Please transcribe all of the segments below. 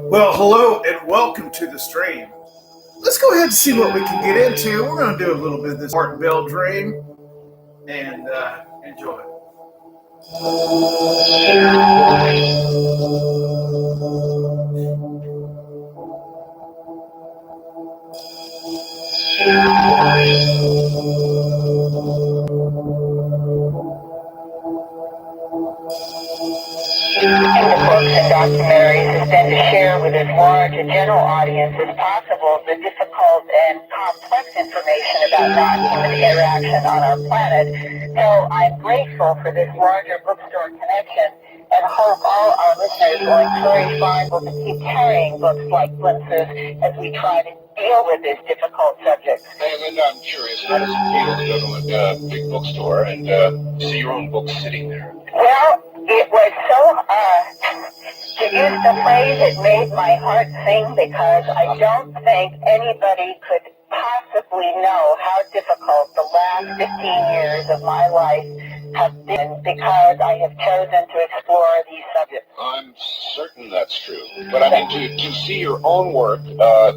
Well, hello and welcome to the stream. Let's go ahead and see what we can get into. We're going to do a little bit of this Martin Bell dream and enjoy. The books and documentaries has been to share with as large a general audience as possible the difficult and complex information about non-human interaction on our planet. So I'm grateful for this larger bookstore connection and hope all our listeners will encourage Barnesville to keep carrying books like Glimpses as we try to deal with this difficult subject. Hey, Linda, I'm curious. How does it feel to go to a big bookstore and see your own books sitting there? Well, it was so, to use the phrase, it made my heart sing because I don't think anybody could possibly know how difficult the last 15 years of my life have been because I have chosen to explore these subjects. I'm certain that's true. But I mean, to see your own work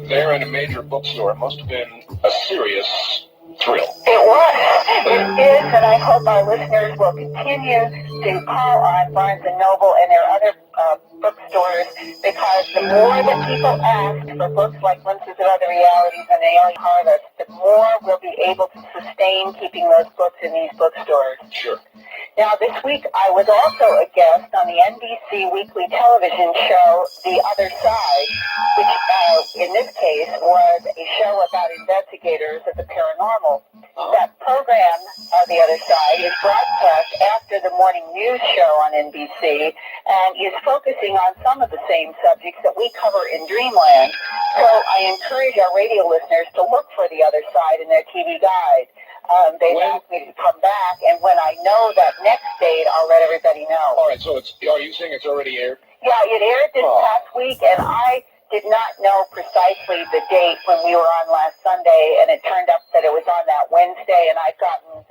there in a major bookstore must have been a serious thrill. It was. It is, and I hope our listeners will continue to call on Barnes & Noble and their other bookstores because the more that people ask for books like Glimpses of Other Realities and Alien Harvest, the more we'll be able to sustain keeping those books in these bookstores. Sure. Now, this week I was also a guest on the NBC weekly television show The Other Side, which in this case was a show about investigators of the paranormal. That program, The Other Side, is broadcast after the morning news show on NBC and is focusing on some of the same subjects that we cover in Dreamland. So I encourage our radio listeners to look for The Other Side in their TV guide. They asked me to come back, and when I know that next date, I'll let everybody know. All right, so are you saying it's already aired? Yeah, it aired this past week, and I did not know precisely the date when we were on last Sunday, and it turned up that it was on that Wednesday, and I've gotten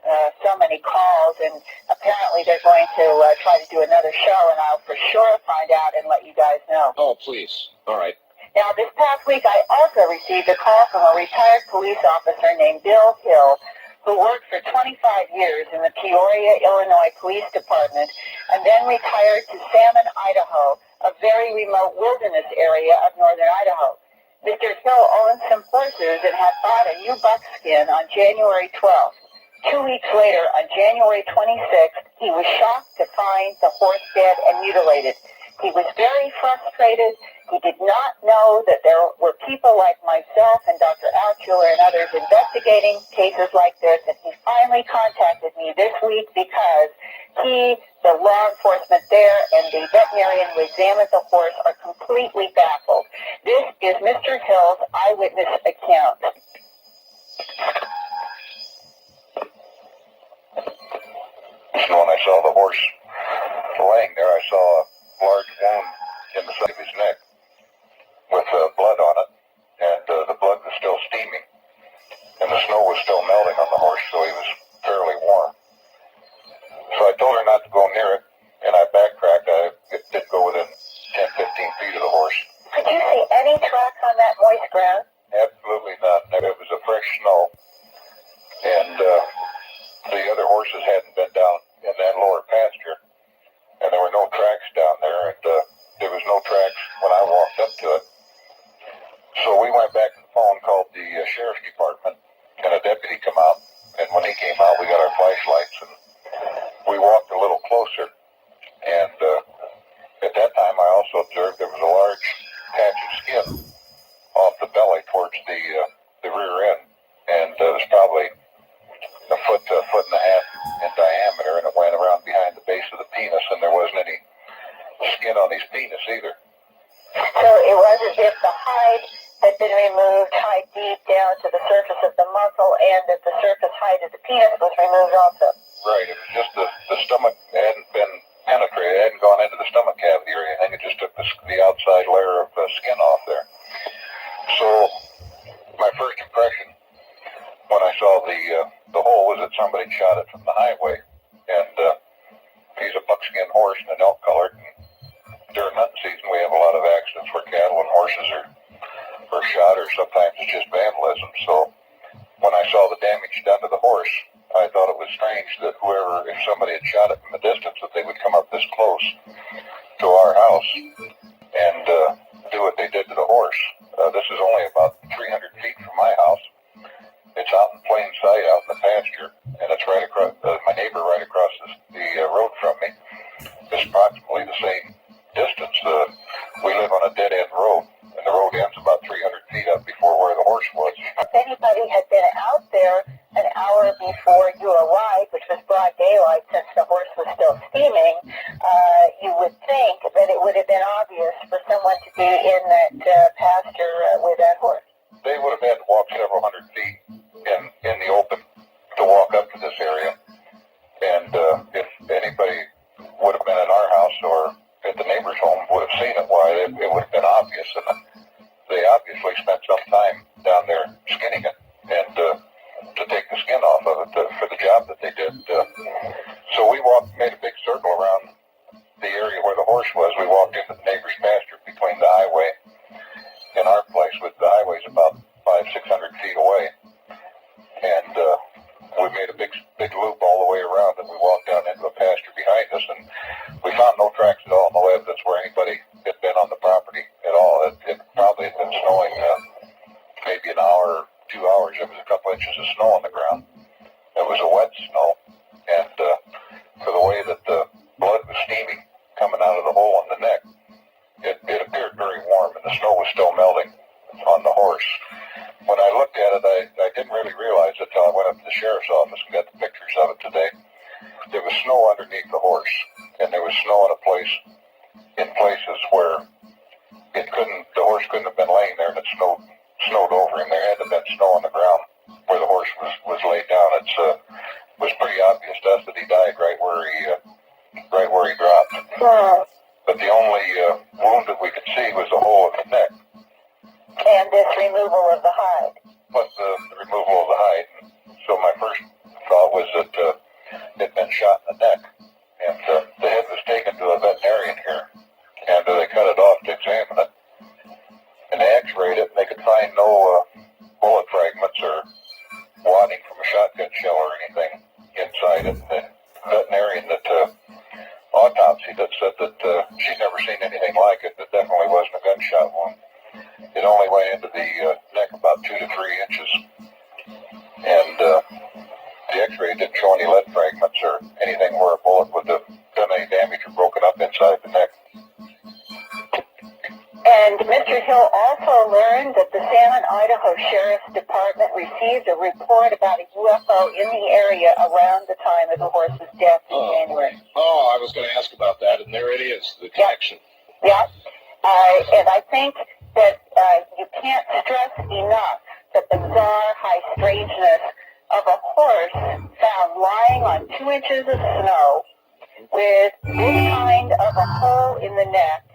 so many calls, and apparently they're going to try to do another show, and I'll for sure find out and let you guys know. Oh, please. All right. Now, this past week, I also received a call from a retired police officer named Bill Hill, who worked for 25 years in the Peoria, Illinois Police Department, and then retired to Salmon, Idaho, a very remote wilderness area of northern Idaho. Mr. Hill owned some horses and had bought a new buckskin on January 12th. 2 weeks later, on January 26th, he was shocked to find the horse dead and mutilated. He was very frustrated. He did not know that there were people like myself and Dr. Altshuler and others investigating cases like this, and he finally contacted me this week because he, the law enforcement there, and the veterinarian who examined the horse are completely baffled. This is Mr. Hill's eyewitness account. So when I saw the horse laying there, I saw a large wound in the side of his neck with blood on it, and the blood was still steaming, and the snow was still melting on the horse, so he was fairly warm. So I told her not to go near it, and I backtracked. I did go within 10, 15 feet of the horse. Could you see any tracks on that moist ground? Absolutely not. It was a fresh snow, and the other horses hadn't been down in that lower pasture, and there were no tracks down there, and there was no tracks when I walked up to it. So we went back to the phone, called the sheriff's department, and a deputy came out, and when he came out, we got our flashlights, and we walked a little closer, and at that time I also observed there was a large patch of skin off the belly towards the rear end, and it was probably a foot to a foot and a half in diameter, and it went around behind the base of the penis, and there wasn't any skin on his penis either. So it was as if the hide had been removed, hide deep down to the surface of the muscle, and that the surface hide of the penis was removed also. Right, it was just the stomach hadn't been penetrated, it hadn't gone into the stomach cavity or anything, it just took the outside layer of skin off there. So my first impression when I saw the hole was that somebody shot it from the highway, and he's a buckskin horse and an elk colored, and during hunting season we have a lot of accidents where cattle and horses are shot, or sometimes it's just vandalism. So when I saw the damage done to the horse, I thought it was strange that if somebody had shot it from a distance, that they would come up this close to our house and do what they did to the horse. This is only about 300 feet from my house. It's out in plain sight, out in the pasture, and it's right across, my neighbor right across the road from me. It's approximately the same distance. We live on a dead-end road, and the road ends about 300 feet up before where the horse was. If anybody had been out there an hour before you arrived, which was broad daylight since the horse was still steaming, you would think that it would have been obvious for someone to be in that pasture with that horse. They would have had to walk several hundred feet in the open to walk up to this area. And if anybody would have been at our house or at the neighbor's home would have seen it, why, it would have been obvious. And they obviously spent some time down there skinning it and to take the skin off of it for the job that they did. So we made a big circle around the area where the horse was. We walked into the neighbor's pasture between the highway and our place, with the highway's about 500-600 feet away. And we made a big loop all the way around, and we walked down into a pasture behind us, and we found no tracks at all, no evidence where anybody had been on the property at all. It probably had been snowing maybe an hour or 2 hours. There was a couple inches of snow on the ground. It was a wet snow, and for the way that the blood was steaming coming out of the hole in the neck, it appeared very warm, and the snow was still melting on the horse. When I looked at it, I didn't really realize it until I went up to the sheriff's office and got the pictures of it today. There was snow underneath the horse, and there was snow in places where the horse couldn't have been laying there, and it snowed over him. There had to have been snow on the ground where the horse was laid down. It was pretty obvious to us that he died right where he dropped. But the only wound that we could see was the hole in the neck. And this removal of the hide. Plus the removal of the hide. So my first thought was that it had been shot in the neck. And the head was taken to a veterinarian here. And they cut it off to examine it. And they x-rayed it, and they could find no bullet fragments or wadding from a shotgun shell or anything inside it. The veterinarian that autopsied it said that she'd never seen anything like it. It definitely wasn't a gunshot wound. It only went into the neck about 2 to 3 inches. And the x-ray didn't show any lead fragments or anything where a bullet would have done any damage or broken up inside the neck. And Mr. Hill also learned that the Salmon, Idaho Sheriff's Department received a report about a UFO in the area around the time of the horse's death in January. Oh, I was going to ask about that, and there it is, the connection. Yeah. And I think that you can't stress enough the bizarre high strangeness of a horse found lying on 2 inches of snow with this kind of a hole in the neck,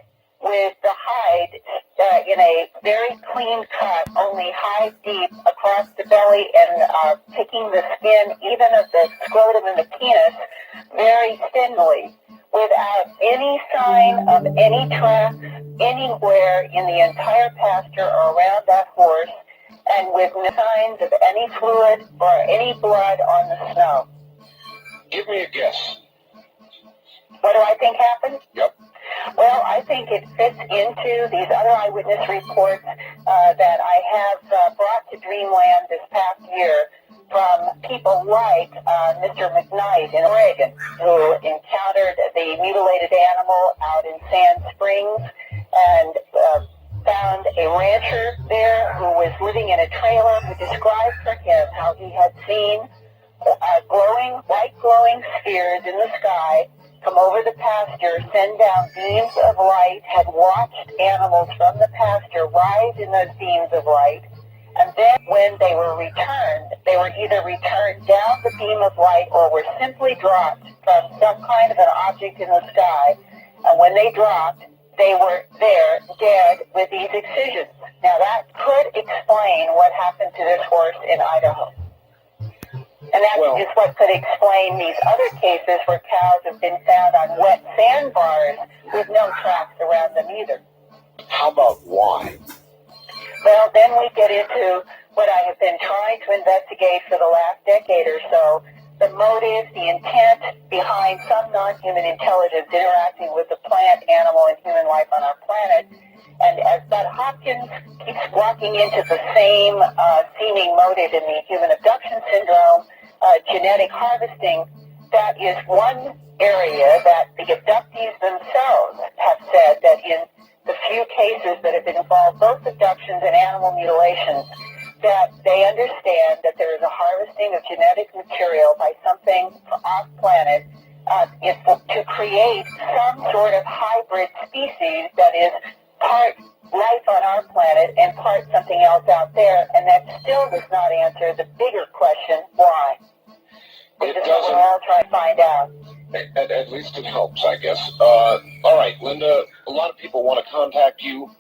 with the hide in a very clean cut, only hide deep across the belly, and picking the skin even of the scrotum and the penis very thinly, without any sign of any tracks anywhere in the entire pasture or around that horse, and with no signs of any fluid or any blood on the snow. Give me a guess. What do I think happened? Yep. Well, I think it fits into these other eyewitness reports that I have brought to Dreamland this past year from people like Mr. McKnight in Oregon, who encountered the mutilated animal out in Sand Springs and found a rancher there who was living in a trailer, who described for him how he had seen white glowing spheres in the sky come over the pasture, send down beams of light, had watched animals from the pasture rise in those beams of light, and then when they were returned, they were either returned down the beam of light or were simply dropped from some kind of an object in the sky, and when they dropped, they were there dead with these excisions. Now that could explain what happened to this horse in Idaho. And that is what could explain these other cases where cows have been found on wet sandbars with no tracks around them either. how about why? Well, then we get into what I have been trying to investigate for the last decade or so, the motive, the intent behind some non-human intelligence interacting with the plant, animal, and human life on our planet. And as Bud Hopkins keeps walking into the same seeming motive in the human abduction syndrome, genetic harvesting, that is one area that the abductees themselves have said that in the few cases that have involved both abductions and animal mutilations, that they understand that there is a harvesting of genetic material by something off planet to create some sort of hybrid species that is part life on our planet and part something else out there, and that still does not answer the bigger question, why? Which is what we're all trying to find out. At least it helps, I guess. All right, Linda, a lot of people want to contact you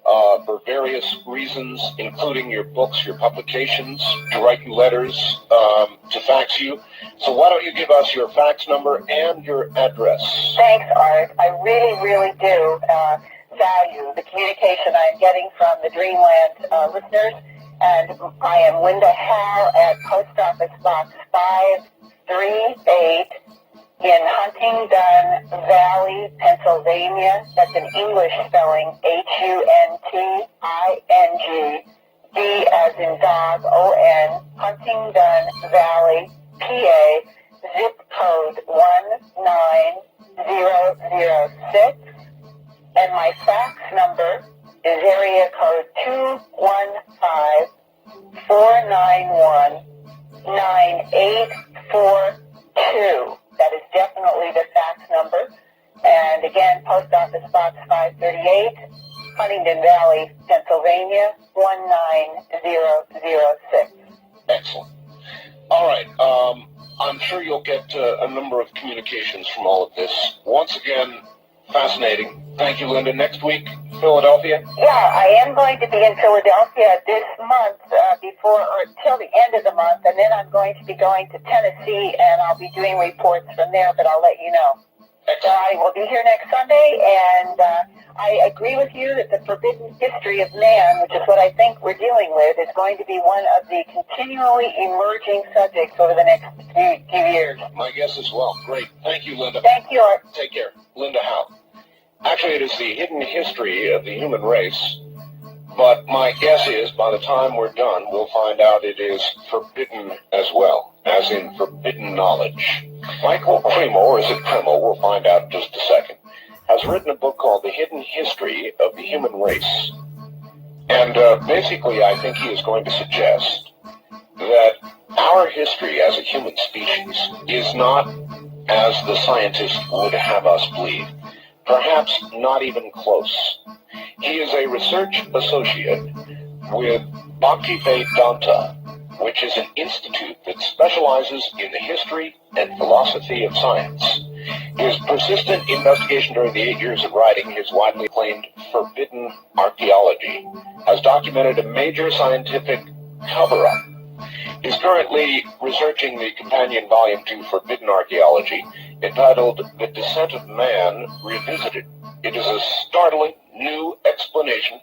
for various reasons, including your books, your publications, to write you letters, to fax you. So why don't you give us your fax number and your address? Thanks, Art. I really, really do value the communication I'm getting from the Dreamland listeners. And I am Linda Howe at Post Office Box 538 in Huntingdon Valley, Pennsylvania. That's an English spelling, Hunting, D as in dog, O-N, Huntingdon Valley, PA, zip code 19006. And my fax number is area code 215-491-9842. That is definitely the fax number. And again, Post Office Box 538, Huntingdon Valley, Pennsylvania, 19006. Excellent. All right. I'm sure you'll get a number of communications from all of this. Once again, fascinating. Thank you, Linda. Next week, Philadelphia? Yeah, I am going to be in Philadelphia this month till the end of the month, and then I'm going to be going to Tennessee, and I'll be doing reports from there, but I'll let you know. I will be here next Sunday, and I agree with you that the forbidden history of man, which is what I think we're dealing with, is going to be one of the continually emerging subjects over the next few years. My guess as well. Great. Thank you, Linda. Thank you, Art. Take care. Linda Howe. Actually, it is the hidden history of the human race, but my guess is by the time we're done, we'll find out it is forbidden as well, as in forbidden knowledge. Michael Cremo, or is it Cremo, we'll find out in just a second, has written a book called The Hidden History of the Human Race. And basically, I think he is going to suggest that our history as a human species is not as the scientists would have us believe. Perhaps not even close. He is a research associate with Bhaktivedanta, which is an institute that specializes in the history and philosophy of science. His persistent investigation during the 8 years of writing his widely acclaimed Forbidden Archaeology has documented a major scientific cover-up. He's currently researching the companion volume to Forbidden Archaeology, entitled The Descent of Man Revisited. It is a startling new explanation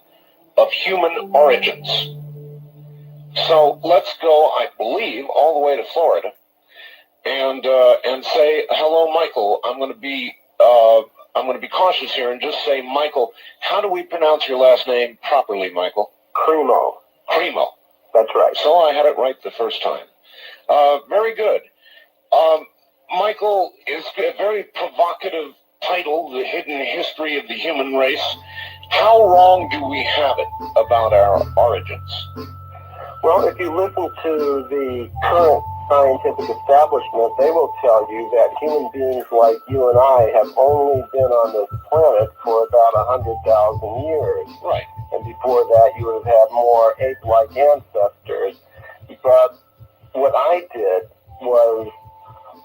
of human origins. So let's go, I believe, all the way to Florida and say hello, Michael. I'm going to be cautious here and just say, Michael, how do we pronounce your last name properly, Michael? Cremo. Cremo. That's right. So I had it right the first time. Very good. Michael, is a very provocative title, The Hidden History of the Human Race. How wrong do we have it about our origins? Well, if you listen to the current scientific establishment, they will tell you that human beings like you and I have only been on this planet for about 100,000 years. Right. And before that, you would have had more ape-like ancestors. But what I did was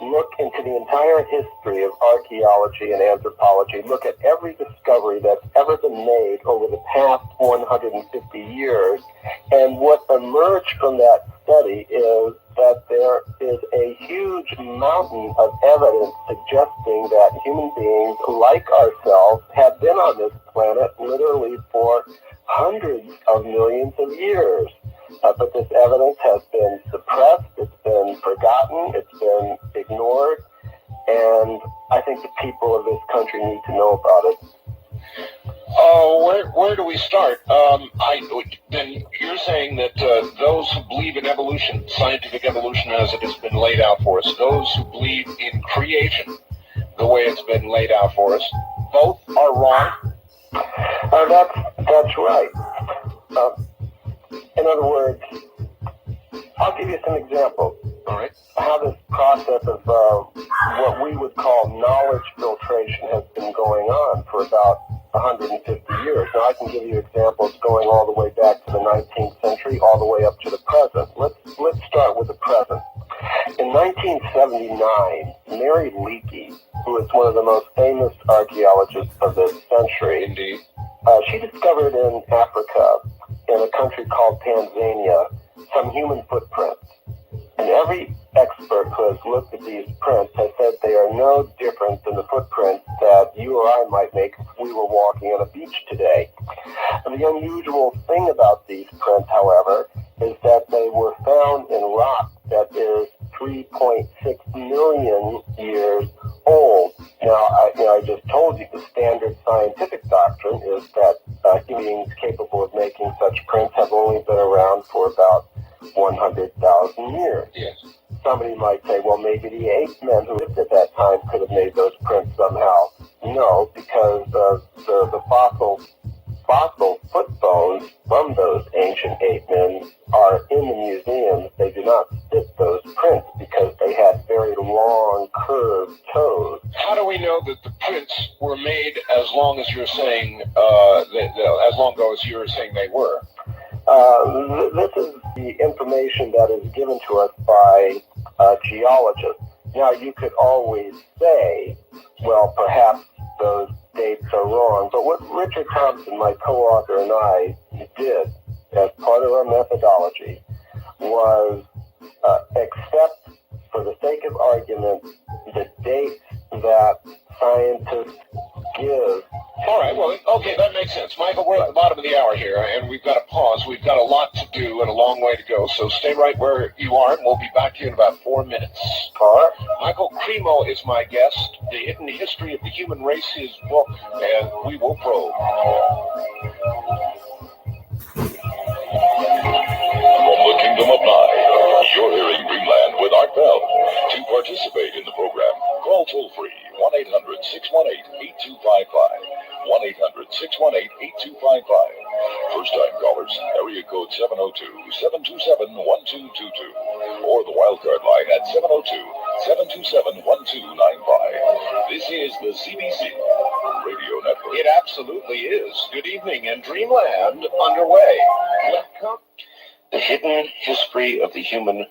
look into the entire history of archaeology and anthropology, look at every discovery that's ever been made over the past 150 years, and what emerged from that study is that there is a huge mountain of evidence suggesting that human beings like ourselves have been on this planet literally for hundreds of millions of years. But this evidence has been suppressed, it's been forgotten, it's been ignored, and I think the people of this country need to know about it. Where do we start? Then you're saying that those who believe in evolution, scientific evolution as it has been laid out for us, those who believe in creation the way it's been laid out for us, both are wrong? That's right. In other words, I'll give you some examples. All right. How this process of what we would call knowledge filtration has been going on for about 150 years. Now, I can give you examples going all the way back to the 19th century, all the way up to the present. Let's start with the present. In 1979, Mary Leakey, who is one of the most famous archaeologists of this century, Indeed, she discovered in Africa, in a country called Tanzania, some human footprints. And every expert who has looked at these prints has said they are no different than the footprints that you or I might make if we were walking on a beach today. And the unusual thing about these prints, however, is that they were found in rock that is 3.6 million years old. Now, I just told you the standard scientific doctrine is that beings capable of making such prints have only been around for about 100,000 years. yes. Somebody might say, well, maybe the ape men who lived at that time could have made those prints somehow. No, because the fossil foot bones from those ancient ape men are in the museums. They do not fit those prints because they had very long, curved toes. How do we know that the prints were made as long as you're saying, as long ago as you're saying they were? This is the information that is given to us by geologists. Now, you could always say, well, perhaps those dates are wrong, but what Richard Thompson, my co-author, and I did as part of our methodology was accept, for the sake of argument, the dates that scientists give. All right, well, okay, that makes sense. Michael, we're at the bottom of the hour here, and we've got to pause. We've got a lot to do and a long way to go, so stay right where you are, and we'll be back to you in about 4 minutes. All right. Michael Cremo is my guest. The Hidden History of the Human Race, his book, and we will probe. From the Kingdom of Nine, you're hearing Dreamland with Art Bell. To participate in the program, call toll-free 1-800-618-8255. 1-800-618-8255. First-time callers, area code 702-727-1222. Or the wildcard line at 702-727-1295. This is the CBC Radio Network. It absolutely is. Good evening, and Dreamland underway. Welcome. The Hidden History of the Human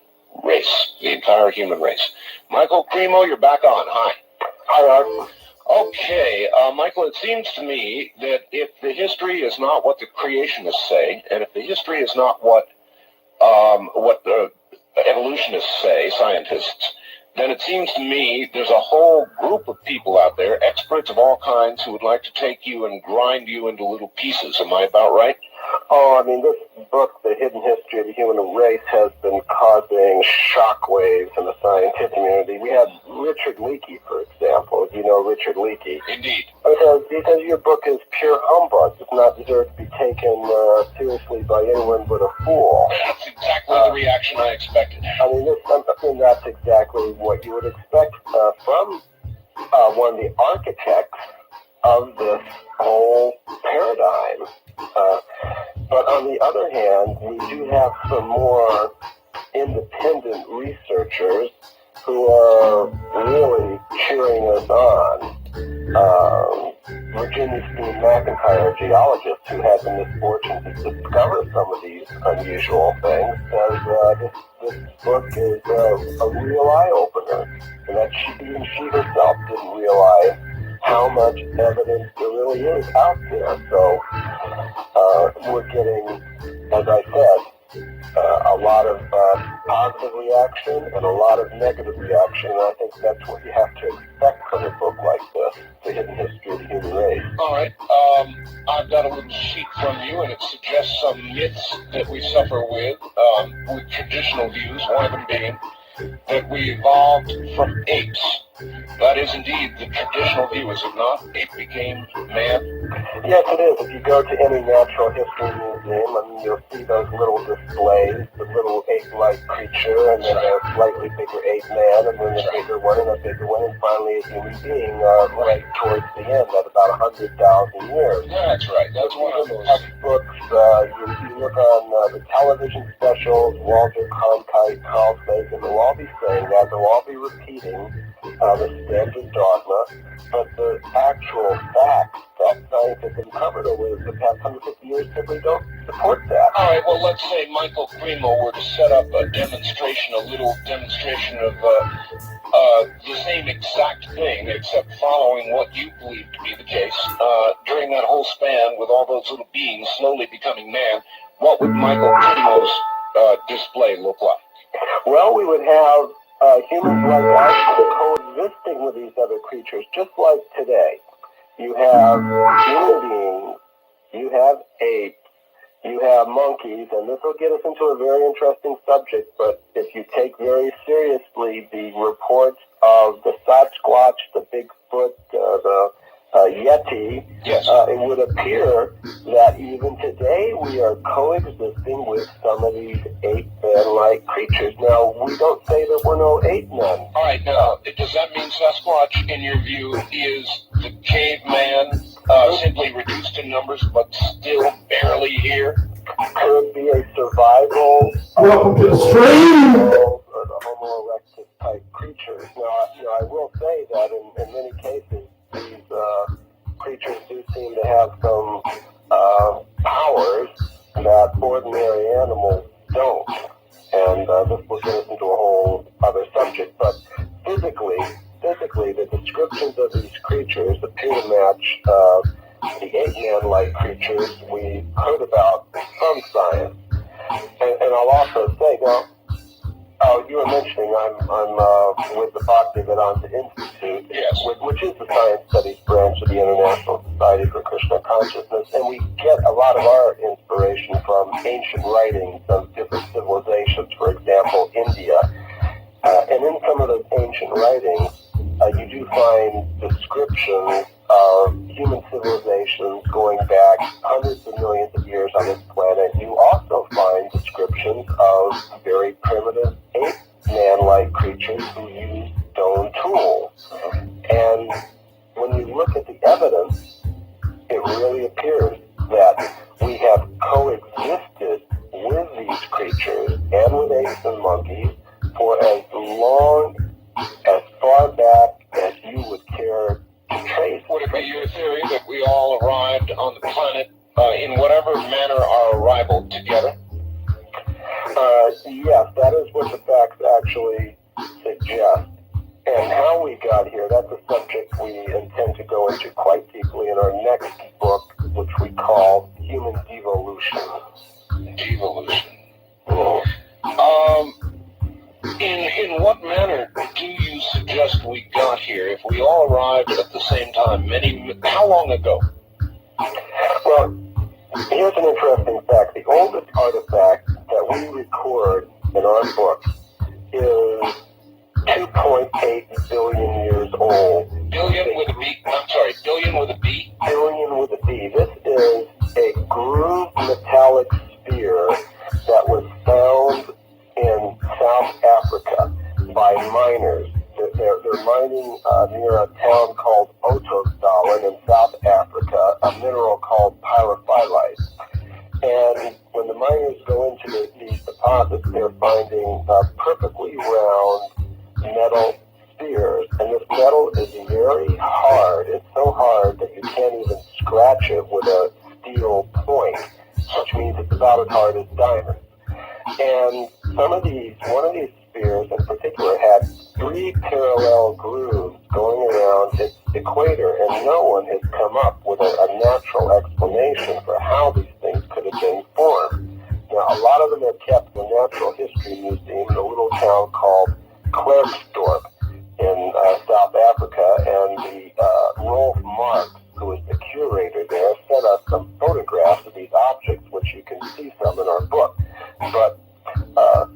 Race, the entire human race. Michael Cremo, you're back on. Hi. Hi, Art. Okay, Michael, it seems to me that if the history is not what the creationists say, and if the history is not what the evolutionists say, scientists, then it seems to me there's a whole group of people out there, experts of all kinds, who would like to take you and grind you into little pieces. Am I about right? Oh, I mean, this book, The Hidden History of the Human Race, has been causing shockwaves in the scientific community. We had Richard Leakey, for example. You know Richard Leakey. Indeed. Because your book is pure humbug. It's not deserved to be taken seriously by anyone but a fool. That's exactly the reaction I expected. I mean, that's exactly what you would expect from one of the architects of this whole paradigm. But on the other hand, we do have some more independent researchers who are really cheering us on. Virginia Steen McIntyre, a geologist who had the misfortune to discover some of these unusual things, says this book is a real eye-opener, and that even she herself didn't realize how much evidence there really is out there. So we're getting, as I said, a lot of reaction and a lot of negative reaction, and I think that's what you have to expect from a book like this, The Hidden History of the Human Race. All right. I've got a little sheet from you, and it suggests some myths that we suffer with traditional views, one of them being that we evolved from apes. That is indeed the traditional view, is it not? Ape became man? Yes, it is. If you go to any natural history museum, I mean, you'll see those little displays, the little ape-like creature, and then a slightly bigger ape man, and then a bigger one, and a bigger one, and finally a human being right towards the end at about 100,000 years. That's right. That's one of those. Textbooks, you look on the television specials, Walter Cronkite, Carl Sagan, they'll all be saying that, they'll all be repeating the standard dogma, but the actual facts that science has uncovered over the past 150 years simply don't support that. All right, well, let's say Michael Primo were to set up a demonstration, a little demonstration of the same exact thing, except following what you believe to be the case. During that whole span, with all those little beings slowly becoming man, what would Michael Primo's display look like? Well, we would have humans like us coexisting with these other creatures, just like today. You have human beings, you have apes, you have monkeys, and this will get us into a very interesting subject, but if you take very seriously the reports of the Sasquatch, the Bigfoot, the Yeti, yes. It would appear that even today we are coexisting with some of these ape-man-like creatures. Now, we don't say there were no ape-men. All right, now, does that mean Sasquatch, in your view, is the caveman simply reduced in numbers but still barely here? Could be a survival Welcome to the stream. the Homo erectus type creatures. Now, I will say that in many cases, these creatures do seem to have some powers that ordinary animals don't. And this will get us into a whole other subject. But physically, the descriptions of these creatures appear to match the ape-man-like creatures we heard about from science. And I'll also say, now, you were mentioning I'm with the Bhaktivedanta Institute, yes, which is the science studies branch of the International Society for Krishna Consciousness, and we get a lot of our inspiration from ancient writings of different civilizations, for example, India. And in some of those ancient writings, you do find descriptions of human civilizations going back hundreds of millions of years on this planet. You also find descriptions of very primitive ape-man-like creatures who use stone tools. And when you look at the evidence, it really appears that we have coexisted with these creatures and with apes and monkeys for as long, as far back as you would care to trace. Would it be your theory that we all arrived on the planet in whatever manner our arrival together? Yes, that is what the facts actually suggest. And how we got here, that's a subject we intend to go into quite deeply in our next book, which we call Human Devolution. Devolution. In what manner do you suggest we got here if we all arrived at the same time? How long ago? Well, here's an interesting fact. The oldest artifact that we record in our book is 2.8 billion years old. Billion with a B? I'm sorry, billion with a B? Billion with a B. This is a grooved metallic sphere that was found in South Africa by miners. They're mining near a town called Ottosdalen in South Africa, a mineral called pyrophyllite. And when the miners go into these deposits, they're finding perfectly round metal spheres. And this metal is very hard. It's so hard that you can't even scratch it with a steel point, which means it's about as hard as diamonds. And one of these spheres in particular had 3 parallel grooves going around its equator, and no one has come up with a natural explanation for how these things could have been formed. Now, a lot of them are kept in the Natural History Museum in a little town photographs of these objects, which you can see some in our book. But the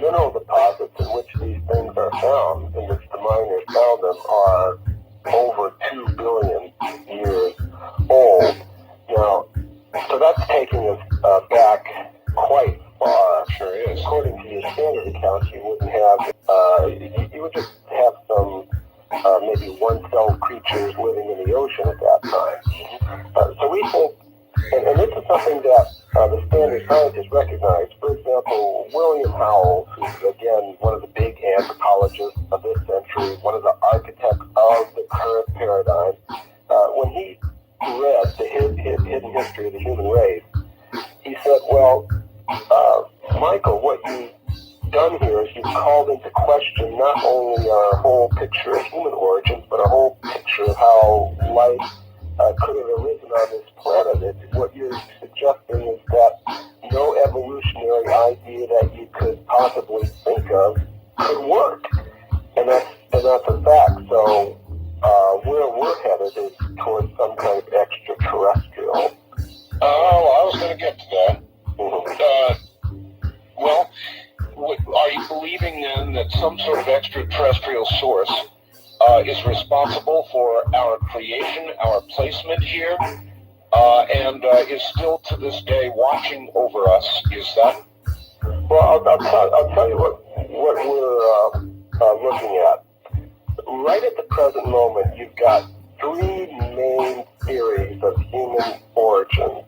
mineral deposits in which these things are found, in which the miners found them, are over 2 billion years old. Now, so that's taking us back quite far. Sure is. According to your standard accounts, you wouldn't have, you would just have some maybe one-celled creatures living in the ocean at that time. So we think, and this is something that the standard scientists recognize. For example, William Howells, who's again one of the big anthropologists of this century, one of the architects of the current paradigm, when he read the hidden history of the human race, he said, well, Michael, what you've done here is you've called into question not only our whole picture of human origins, but our whole picture of how life could have arisen on this planet. What you're suggesting is that no evolutionary idea that you could possibly think of could work. And that's a fact. So where we're headed is towards some kind of extraterrestrial. I was going to get to that. Mm-hmm. Well, are you believing then that some sort of extraterrestrial source is responsible for our creation, our placement here, and is still to this day watching over us? Is that? Well, I'll tell you what we're looking at. Right at the present moment, you've got 3 main theories of human origin.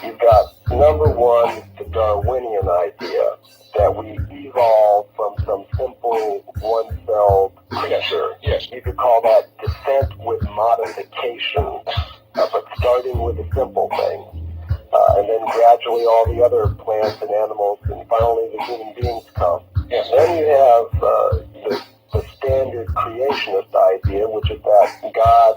You've got, number 1, the Darwinian idea that we evolved from some simple one-celled creature. Yes. You could call that descent with modification, but starting with the simple things. And then gradually all the other plants and animals, and finally the human beings come. Yes. Then you have the standard creationist idea, which is that God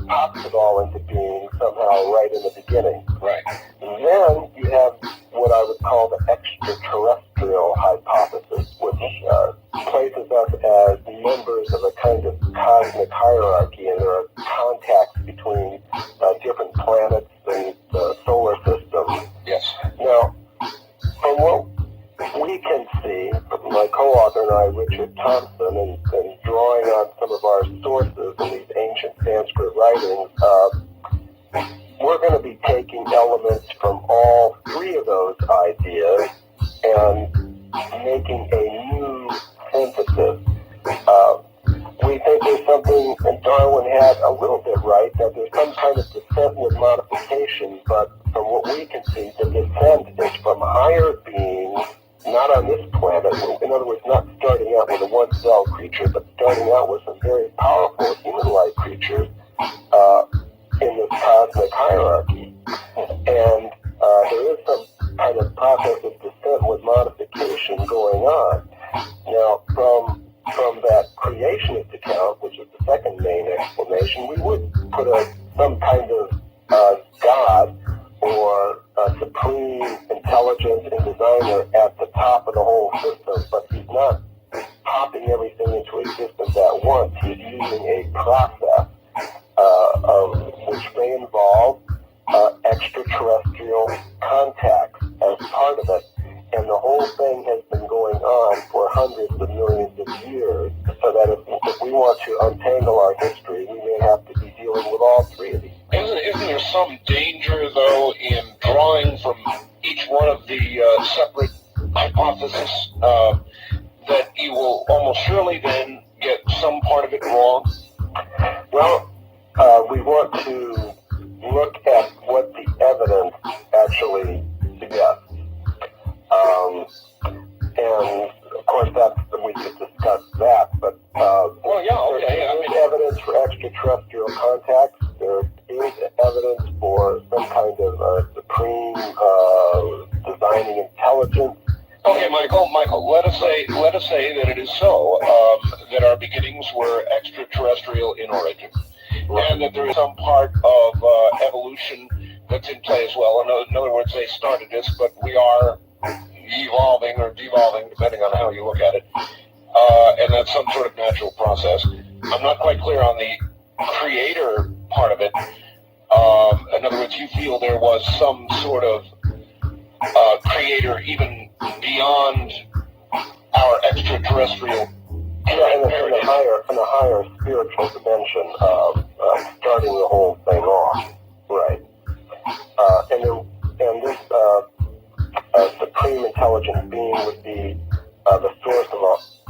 pops it all into being somehow right in the beginning. Right. And then you have what I would call the extraterrestrial hypothesis, which places us as members of a kind of cosmic hierarchy, and there are contacts between different planets and the solar system. Yes. Now, from what we can see, my co-author and I, Richard Thompson, and drawing on some of our sources in these ancient Sanskrit writings, we're going to be taking elements from all 3 of those ideas and making a new synthesis. We think there's something, and Darwin had a little bit right, that there's some kind of descent with modification, but from what we can see, the descent is from higher beings, not on this planet. In other words, not starting out with a one-cell creature, but starting out with some very powerful human-like creatures in this cosmic hierarchy. And there is some kind of process of descent with modification going on. Now, from that creationist account, which is the second main explanation, we would put some kind of God or supreme intelligence and designer at the top of the whole system, but he's not popping everything into existence at once. He's using a process which may involve extraterrestrial contacts as part of it. And the whole thing has been going on for hundreds of millions of years, so that if we want to untangle our history, we may have to be dealing with all 3 of these. Isn't there some danger, though, in drawing from each one of the separate hypotheses that you will almost surely then get some part of it wrong? Well, we want to look at what the evidence actually suggests. And of course, we could discuss that, but there's evidence for extraterrestrial contacts. There is evidence for some kind of supreme designing intelligence. Okay, Michael, let us say that it is so, that our beginnings were extraterrestrial in origin, and that there is some part of evolution that's in play as well. In other words, they started this, but we are evolving or devolving, depending on how you look at it, and that's some sort of natural process. I'm not quite clear on the creator part of it. words, you feel there was some sort of creator even beyond our extraterrestrial Yeah, in a higher spiritual dimension of starting the whole thing off, right? And this supreme intelligent being would be the source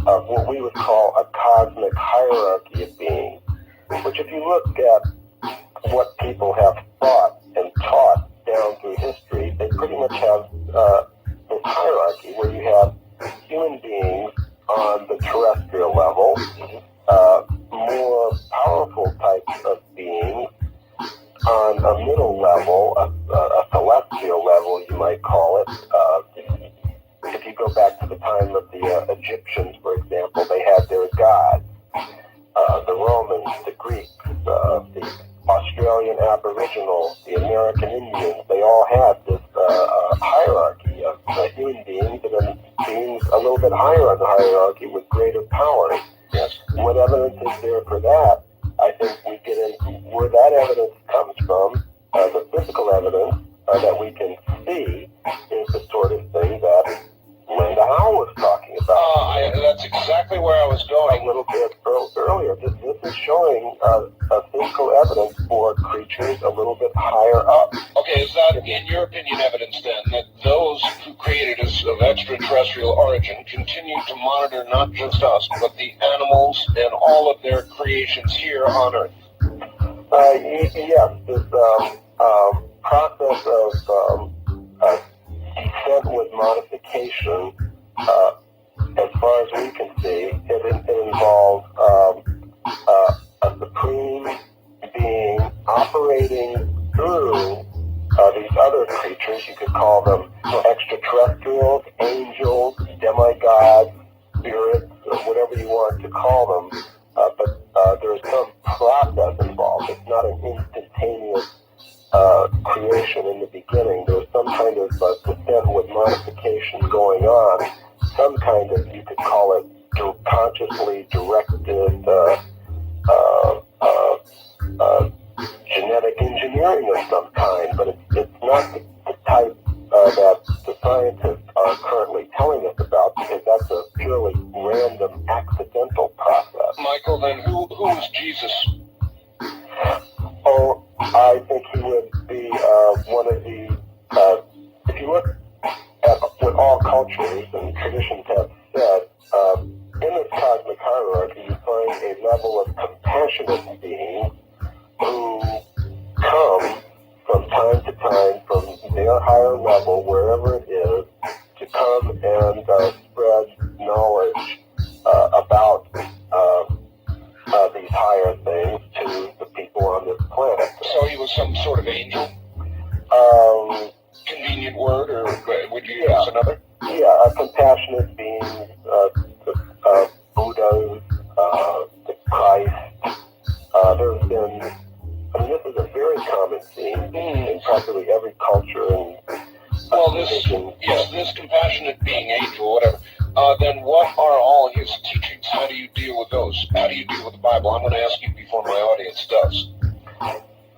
of what we would call a cosmic hierarchy of beings. Which, if you look at what people have thought and taught down through history, they pretty much have this hierarchy where you have human beings on the terrestrial level, more powerful types of beings on a middle level, a celestial level, you might call it. If you go back to the time of the Egyptians, for example, they had their gods. The Romans, the Greeks, the Australian Aboriginals, the American Indians, they all had this hierarchy of human beings and then beings a little bit higher on the hierarchy with greater powers. Yes. What evidence is there for that? I think we get into where that evidence comes from. The physical evidence that we can see is the sort of thing that Linda Howe was talking about. That's exactly where I was going. A little bit earlier. This is showing physical evidence for creatures a little bit higher up. Okay, is that, in your opinion, evidence then that those who created us of extraterrestrial origin continue to monitor not just us, but the animals and all of their creations here on Earth? Yes, this process of descent with modification, as far as we can see, it involves a supreme being operating through these other creatures. You could call them extraterrestrials, angels, demigods, spirits, whatever you want to call them. But there's some process involved. It's not an instantaneous creation in the beginning. There's some kind of descent with modification going on. Some kind of, you could call it, consciously directed genetic engineering of some kind, but it's not the type that the scientists are currently telling us about, because that's a purely random, accidental process. Michael, then who is Jesus? Oh, I think he would be one of the, if you look at what all cultures and traditions have said, in this cosmic hierarchy, you find a level of compassionate beings who come from time to time from their higher level, wherever it is, to come and spread knowledge about these higher things to the people on this planet. So he was some sort of angel? Convenient word, or would you use another? Yeah, a compassionate being, the Buddhas, the Christ. There's been, this is a very common theme in practically every culture and this compassionate being, angel, whatever. Then what are all his teachings? How do you deal with those? How do you deal with the Bible? I'm going to ask you before my audience does.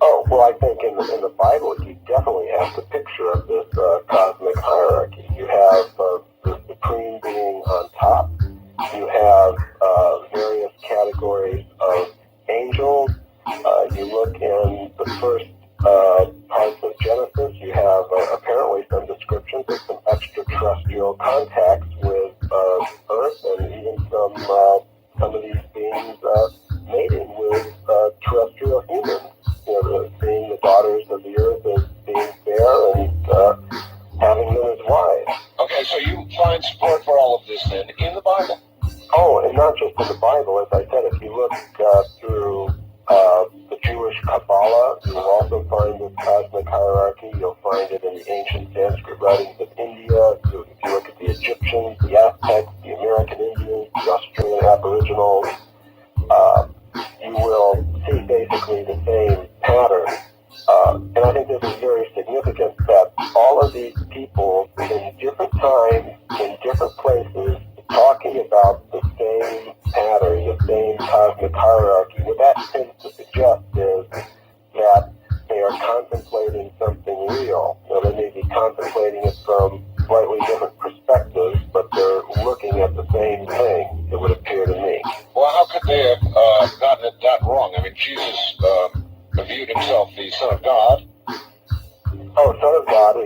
Oh, well, I think in the Bible, you definitely have the picture of this cosmic hierarchy. You have the supreme being on top. You have various categories of angels. You look in the first parts of Genesis, you have apparently some descriptions of some extraterrestrial contacts with Earth, and even some of these beings mating with terrestrial humans. Seeing the daughters of the Earth as being fair and having them as wives. Okay, so you find support for all of this then in the Bible? Oh, and not just in the Bible. As I said, if you look through the Jewish Kabbalah, you'll also find this cosmic hierarchy. You'll find it in the ancient Sanskrit writings of India. If you look at the Egyptians, the Aztecs, the American Indians, the Australian Aboriginals, you will see basically the same pattern. And I think this is very significant that all of these people in different times, in different places, talking about the same pattern, the same cosmic hierarchy. What that tends to suggest is that they are concentrating contemplating something real. They may be contemplating it from slightly different perspectives, but they're looking at the same thing, it would appear to me. Well, how could they have gotten it that wrong? I mean, Jesus viewed himself the Son of God. Oh, Son of God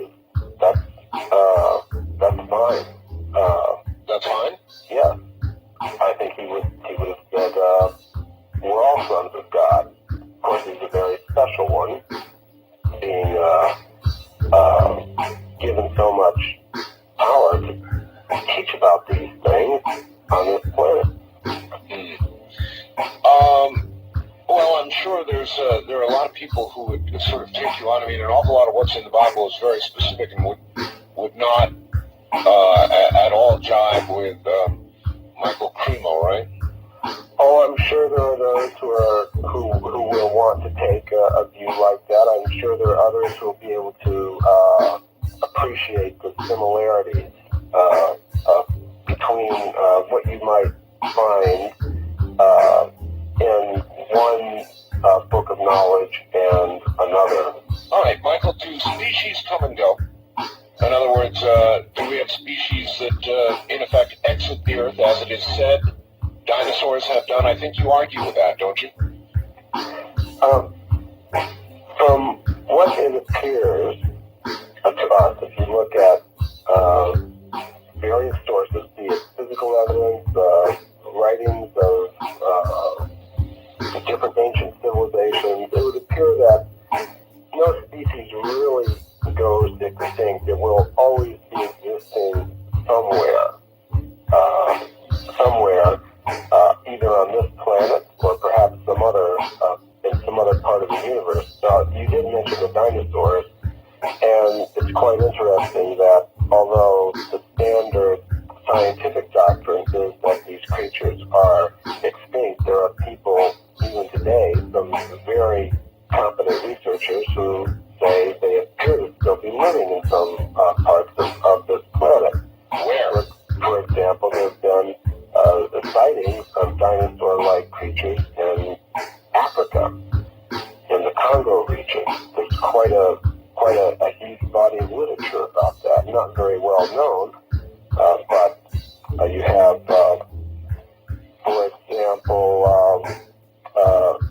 that's fine. That's fine? Yeah. I think he would have said, we're all sons of God. Of course, he's a very special one, being given so much power to teach about these things on this planet. Well, I'm sure there are a lot of people who would sort of take you on. I mean, an awful lot of what's in the Bible is very specific and would not at all jive with Michael Cremo, right? Oh, I'm sure there are those who will want to take a view like that. I'm sure there are others who will be able to appreciate the similarities between what you might find in one book of knowledge and another. All right, Michael, do species come and go? In other words, do we have species that, in effect, exit the Earth, as it is said dinosaurs have done? I think you argue with that, don't you? From what it appears to us, if you look at various sources, be it physical evidence, writings of different ancient civilizations, it would appear that no species really goes extinct. It will always be existing somewhere, either on this planet or perhaps some other in some other part of the universe. Now, you did mention the dinosaurs, and it's quite interesting that although the standard scientific doctrine is that these creatures are extinct, there are people even today, some very competent researchers, who say they appear to still be living in some parts of this planet. Where? For example, there have been sightings of dinosaur-like creatures in Africa, in the Congo region. There's quite a huge body of literature about that. Not very well known, but you have, for example,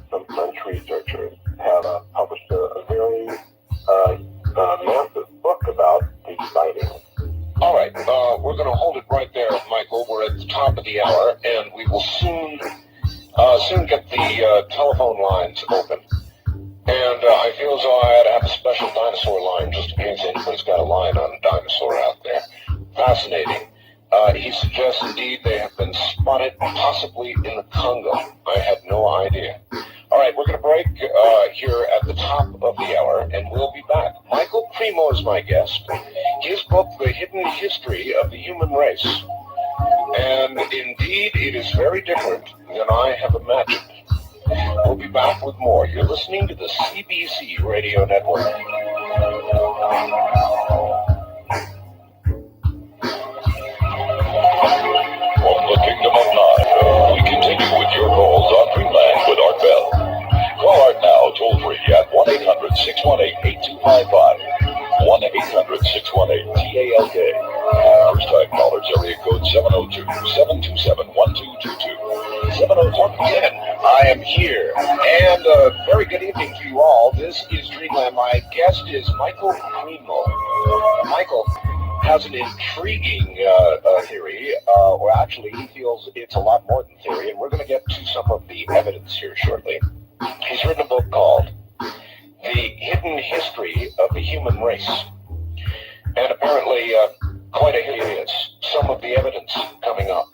some French researchers have published a very massive book about these sightings. All right, we're going to hold it right there, Michael. We're at the top of the hour, and we will soon get the telephone lines open. And I feel as though I ought to have a special dinosaur line just in case anybody's got a line on a dinosaur out there. Fascinating. He suggests indeed they have been spotted possibly in the Congo. I had no idea. All right, we're going to break here at the top of the hour, and we'll be back. Michael Cremo is my guest. His book, The Hidden History of the Human Race. And indeed, it is very different than I have imagined. We'll be back with more. You're listening to the CBC Radio Network. From the Kingdom of Nod, we continue with your calls on Dreamland with Art Bell. Call Art now, toll free at 1-800-618-8255. 1-800-618-TALK. First time callers, area code 702-727-1222. 702-10. I am here, and very good evening to you all. This is Dreamland. My guest is Michael Cremo. Michael has an intriguing theory, or actually he feels it's a lot more than theory, and we're going to get to some of the evidence here shortly. He's written a book called The Hidden History of the Human Race, and apparently quite a hit it is. Some of the evidence coming up.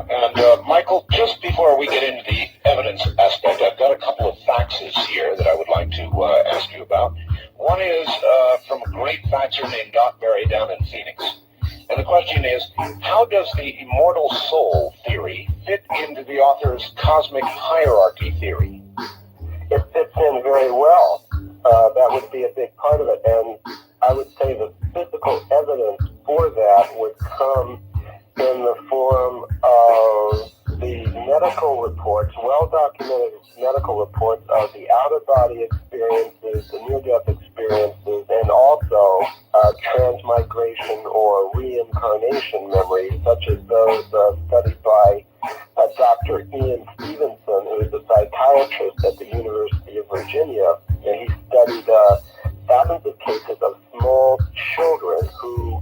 And Michael, just before we get into the evidence aspect, I've got a couple of faxes here that I would like to ask you about. One is from a great faxer named Doc Berry down in Phoenix. And the question is, how does the immortal soul theory fit into the author's cosmic hierarchy theory? It fits in very well. That would be a big part of it. And I would say the physical evidence for that would come in the form of the medical reports, well-documented medical reports of the out-of-body experiences, the near-death experiences incarnation or reincarnation memories, such as those studied by Dr. Ian Stevenson, who is a psychiatrist at the University of Virginia, and he studied thousands of cases of small children who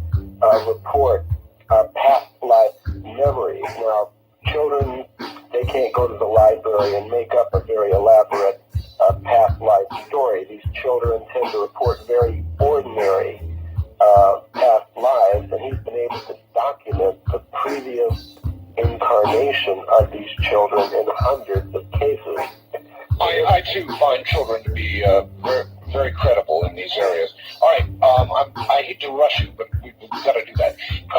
report past life memories. Now, children, they can't go to the library and make up a very elaborate past life story. These children tend to report very ordinary past lives, and he's been able to document the previous incarnation of these children in hundreds of cases. I too find children to be very, very credible in these areas. All right, I hate to rush you, but we've got to do that.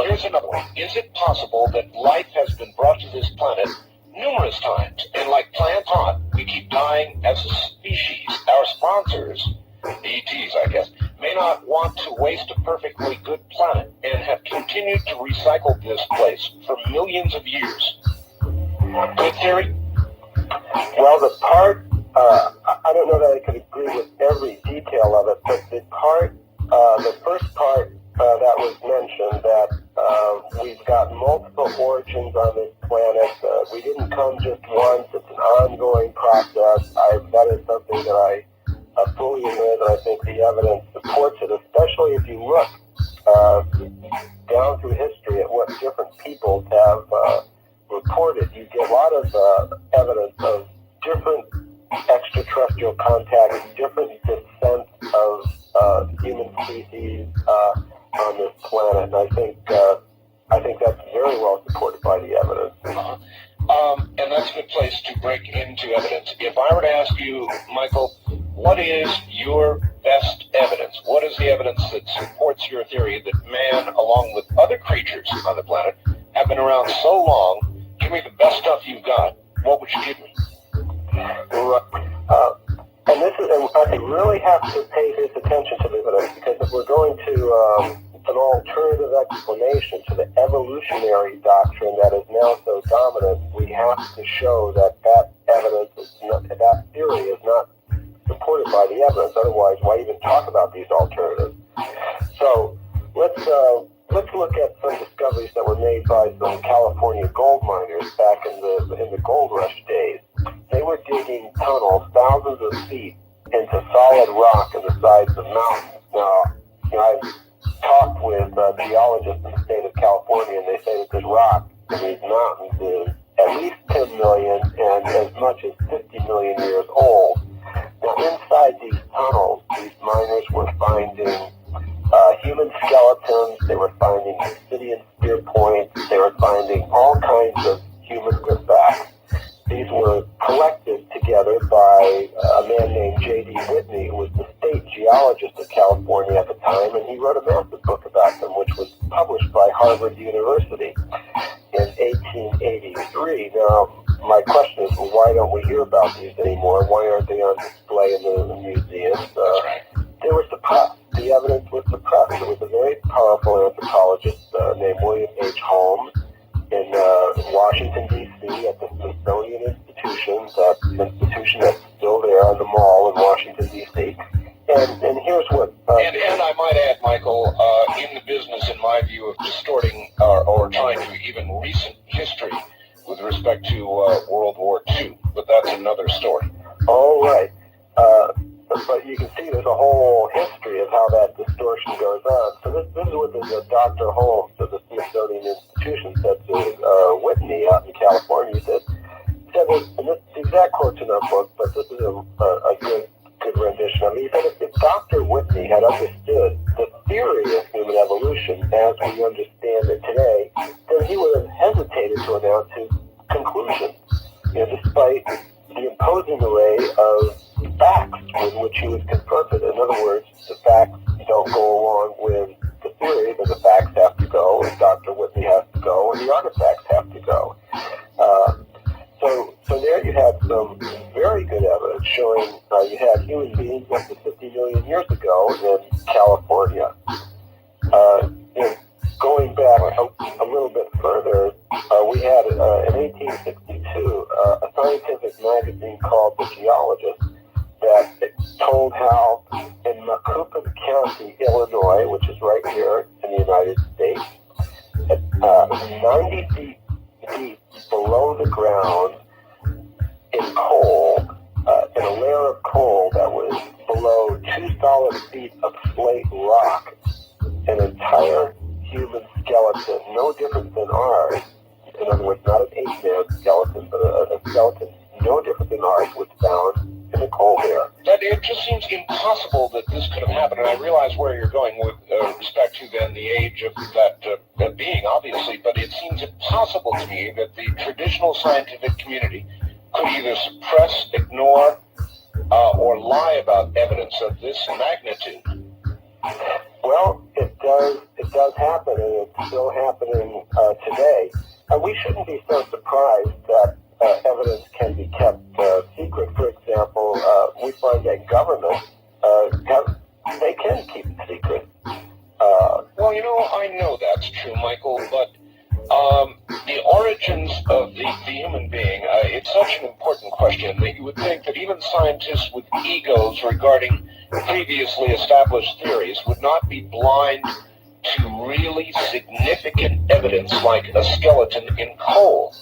Here's another one. Is it possible that life has been brought to this planet numerous times, and like Plant Hot, we keep dying as a species? Our sponsors, the ETs, I guess, may not want to waste a perfectly good planet and have continued to recycle this place for millions of years. Good theory? Well, the part, I don't know that I could agree with every detail of it, but the first part that was mentioned, that we've got multiple origins on this planet. We didn't come just once. It's an ongoing process. That is something that I fully admit, and I think the evidence supports it, especially if you look down through history at what different peoples have reported. You get a lot of evidence of different extraterrestrial contacts, different descent of human species on this planet, and I think that's very well supported by the evidence. And that's a good place to break into evidence. If I were to ask you, Michael, what is your best evidence? What is the evidence that supports your theory that man, along with other creatures on the planet, have been around so long? Give me the best stuff you've got. What would you give me? And I really have to pay this attention to this evidence, because if we're going to an alternative explanation to the evolutionary doctrine that is now so dominant, we have to show that evidence is not, that theory is not supported by the evidence. Otherwise, why even talk about these alternatives? So let's look at some discoveries that were made by some California gold miners back in the gold rush days. They were digging tunnels thousands of feet into solid rock in the sides of mountains. Now, I've talked with geologists in the state of California, and they say that this rock in these mountains is at least 10 million and as much as 50 million years old. Now, inside these tunnels, these miners were finding human skeletons, they were finding obsidian spear points, they were finding all kinds of human artifacts. These were collected together by a man named J.D. Whitney, who was the state geologist of California at the time, and he wrote a massive book about them, which was published by Harvard University in 1883. Now, my question is, well, why don't we hear about these anymore? Why aren't they on display in the museums? They were suppressed. The evidence was suppressed. There was a very powerful anthropologist named William H. Holmes in Washington, D.C. at the Smithsonian Institution, that institution that's still there on the Mall in Washington, D.C. And here's what... And I might add, Michael, in the business, in my view, of distorting or trying to even recent history with respect to World War II, but that's another story. All right. But you can see there's a whole history of how that distortion goes on. So this is what Dr. Holmes of the Smithsonian Institution said to Whitney out in California. He said and this the exact quote's in our book, but this is a good rendition of it. He said, if Dr. Whitney had understood the theory of human evolution as we understand it today, then he would have hesitated to announce his conclusion. Despite the imposing array of facts with which he was confronted. In other words, the facts don't go along with the theory, but the facts have to go, and Dr. Whitney has to go, and the artifacts have to go. So there you had some very good evidence showing you had human beings up to 50 million years ago in California. Going back a little bit further, we had in 1862 a scientific magazine called The Geologist that told how in Macoupin County, Illinois, which is right here in the United States, 90 feet deep below the ground in coal, in a layer of coal that was below 2 solid feet of slate rock, an entire human skeleton, no different than ours. In other words, not an ape-man skeleton, but a skeleton no different than ours was found in the coal there. That it just seems impossible that this could have happened, and I realize where you're going with respect to then the age of that being, obviously, but it seems impossible to me that the traditional scientific community could either suppress, ignore, or lie about evidence of this magnitude. Well, it does happen, and it's still happening today. We shouldn't be so surprised that evidence can be kept secret. For example, we find that governments they can keep it secret. Well, I know that's true, Michael, but the origins of the human being, it's such an important question that you would think that even scientists with egos regarding previously established theories would not be blind to really significant evidence like a skeleton in coal.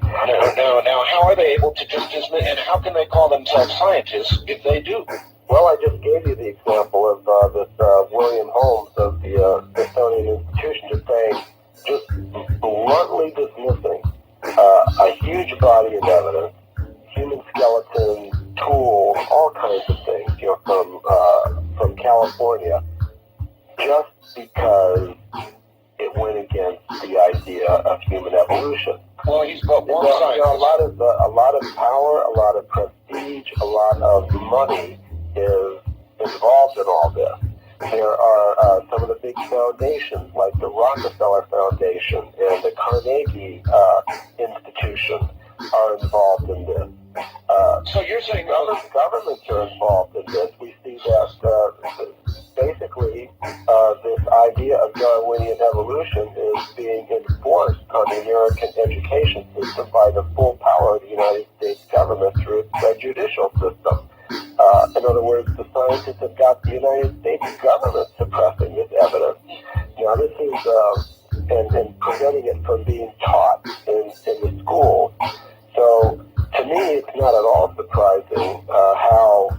Now, how are they able to just dismiss, and how can they call themselves scientists if they do? Well, I just gave you the example of this William Holmes of the Smithsonian Institution just bluntly dismissing a huge body of evidence, human skeleton, tools, all kinds of things, from California, just because it went against the idea of human evolution. Well, he's but one scientist. A lot of power, a lot of prestige, a lot of money is involved in all this. There are some of the big foundations, like the Rockefeller Foundation and the Carnegie Institution, are involved in this. So you're saying governments are involved in this. We see that basically this idea of Darwinian evolution is being enforced on the American education system by the full power of the United States government through its judicial system. In other words, the scientists have got the United States government suppressing this evidence. Now, this is and preventing it from being taught in the schools. So, to me, it's not at all surprising how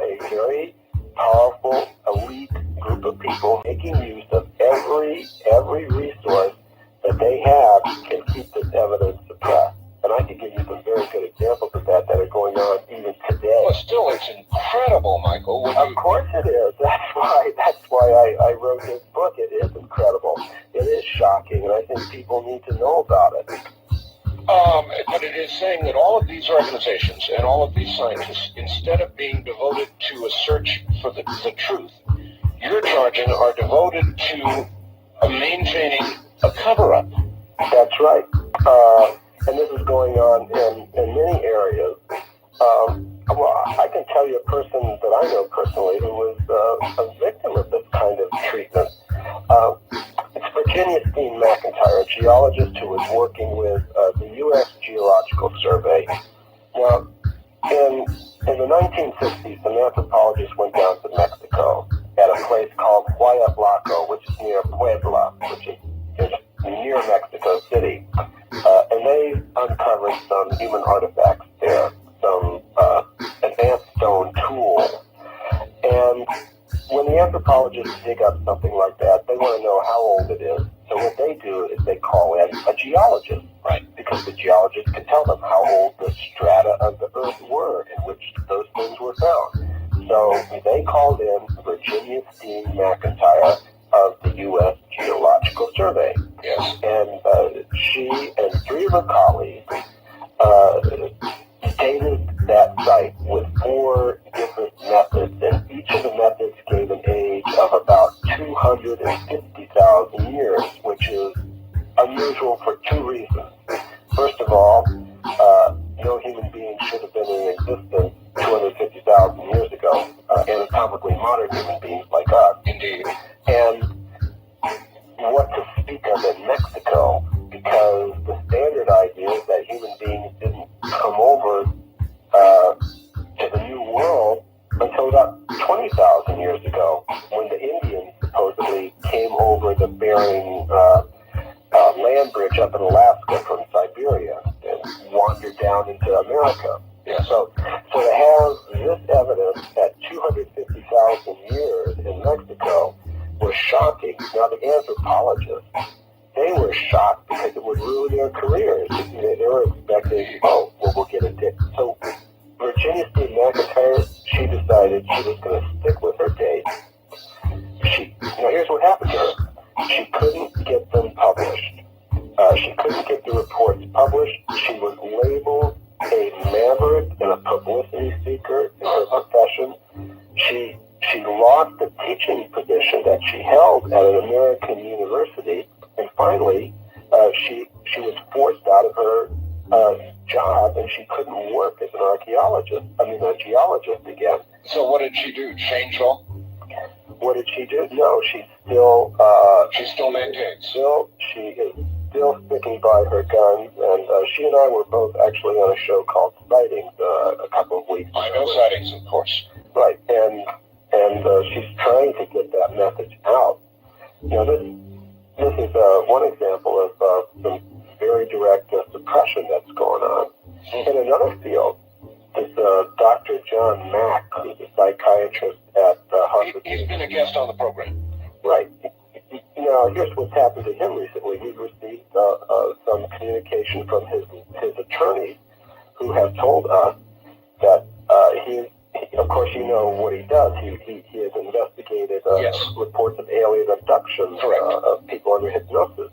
a very powerful elite group of people making use of every resource that they have can keep this evidence suppressed. And I could give you some very good examples of that are going on even today. Well, still, it's incredible, Michael. Of course it is. That's why I wrote this book. It is incredible. It is shocking, and I think people need to know about it. But it is saying that all of these organizations and all of these scientists, instead of being devoted to a search for the truth, you're charging are devoted to maintaining a cover-up. That's right. And this is going on in many areas. Well, I can tell you a person that I know personally who was a victim of this kind of treatment. It's Virginia Steen McIntyre, a geologist who was working with the U.S. Geological Survey. Now, in the 1960s, some anthropologists went down to Mexico at a place called Huayablaco, which is near Puebla, which is near Mexico City. And they uncovered some human artifacts there, some advanced stone tools. And when the anthropologists dig up something like that, they want to know how old it is. So what they do is they call in a geologist, right? Because the geologist can tell them how old the strata of the earth were in which those things were found. So they called in Virginia Steen McIntyre of the U.S. Geological Survey. Yes. And she and three of her colleagues dated that site with 4 different methods, and each of the methods gave an age of about 250,000 years, which is unusual for 2 reasons. First of all, no human being should have been in existence 250,000 years ago, anatomically modern human beings like us. Indeed. And what to speak of in Mexico, because the standard idea is that human beings didn't come over to the New World until about 20,000 years ago, when the Indians supposedly came over the Bering land bridge up in Alaska from Siberia and wandered down into America. Yes. So to have this evidence at 250,000 years in Mexico was shocking. Now the anthropologists, they were shocked because it would ruin their careers. They were expecting, we'll get a date. So Virginia C. McIntyre, she decided she was going to stick with her date. Here's what happened to her. She couldn't get them published. She couldn't get the reports published. She was labeled a maverick and a publicity seeker in her profession. She lost the teaching position that she held at an American university, and finally, she was forced out of her job, and she couldn't work as a geologist again. So what did she do? Change all? What did she do? No, she still maintains. She is still sticking by her guns, and she and I were both actually on a show called Sightings a couple of weeks ago. I know Sightings, of course. Right, and she's trying to get that message out. This is one example of some very direct suppression that's going on. In another field, this Dr. John Mack, who's a psychiatrist at Harvard. He's been a guest on the program. Right. Now, here's what's happened to him recently. We've received some communication from his attorneys who have told us that of course, you know what he does. He has investigated reports of alien abductions of people under hypnosis.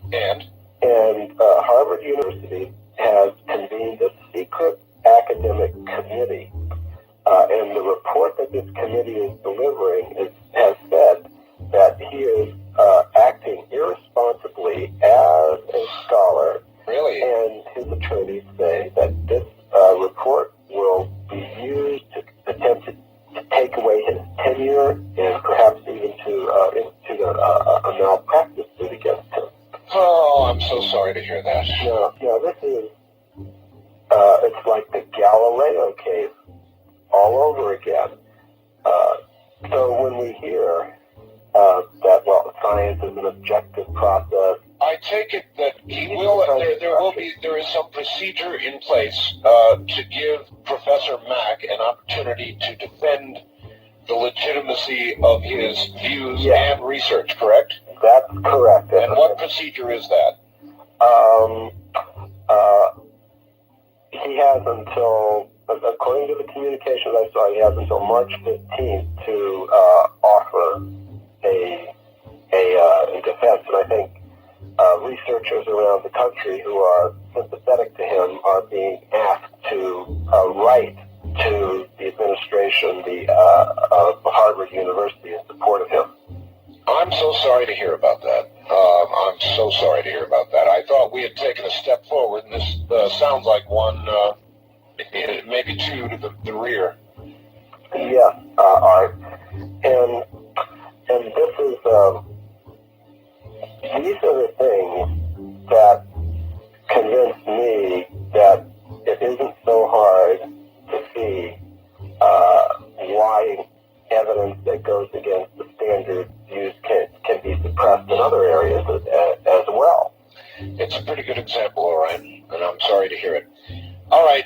And Harvard University has convened a secret academic committee. And the report that this committee is delivering has said that he is acting irresponsibly as a scholar. Really? And his attorneys say that this report will be used to attempt to take away his tenure and perhaps even to institute a malpractice suit against him. Oh, I'm so sorry to hear that. Now this is, it's like the Galileo case all over again. So when we hear that, science is an objective process, I take it that there is some procedure in place to give Professor Mack an opportunity to defend the legitimacy of his views and research, correct? That's correct. And what procedure is that? He has until, according to the communications I saw, he has until March 15th to offer a defense, and I think researchers around the country who are sympathetic to him are being asked to write to the administration of Harvard University in support of him. I'm so sorry to hear about that. I'm so sorry to hear about that. I thought we had taken a step forward, and this sounds like one, maybe two to the rear. Yes, Art. And this is, these are the things that convinced me that it isn't so hard to see why evidence that goes against the standard views can be suppressed in other areas as well. It's a pretty good example, Orion, and I'm sorry to hear it. All right,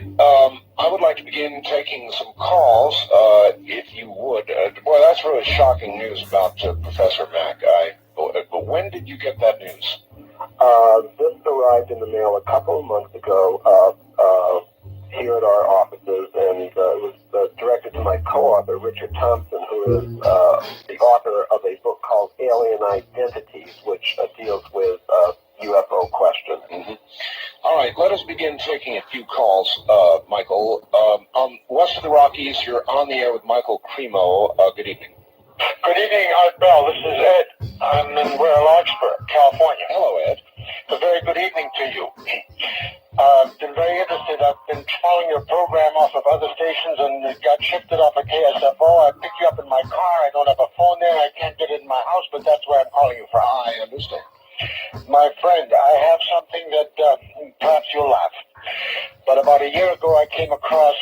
I would like to begin taking some calls, if you would. Boy, that's really shocking news about Professor Mack. But when did you get that news? This arrived in the mail a couple of months ago here at our offices, and it was directed to my co-author, Richard Thompson, who is the author of a book called Alien Identities, which deals with UFO questions. Mm-hmm. All right, let us begin taking a few calls, Michael. West of the Rockies, you're on the air with Michael Cremo. Good evening. Good evening, Art Bell. This is Ed. I'm in Larkspur, California. Hello, Ed. A very good evening to you. I've been very interested. I've been following your program off of other stations, and it got shifted off of KSFO. I picked you up in my car. I don't have a phone there. I can't get it in my house, but that's where I'm calling you from. I understand. My friend, I have something that perhaps you'll laugh. But about a year ago, I came across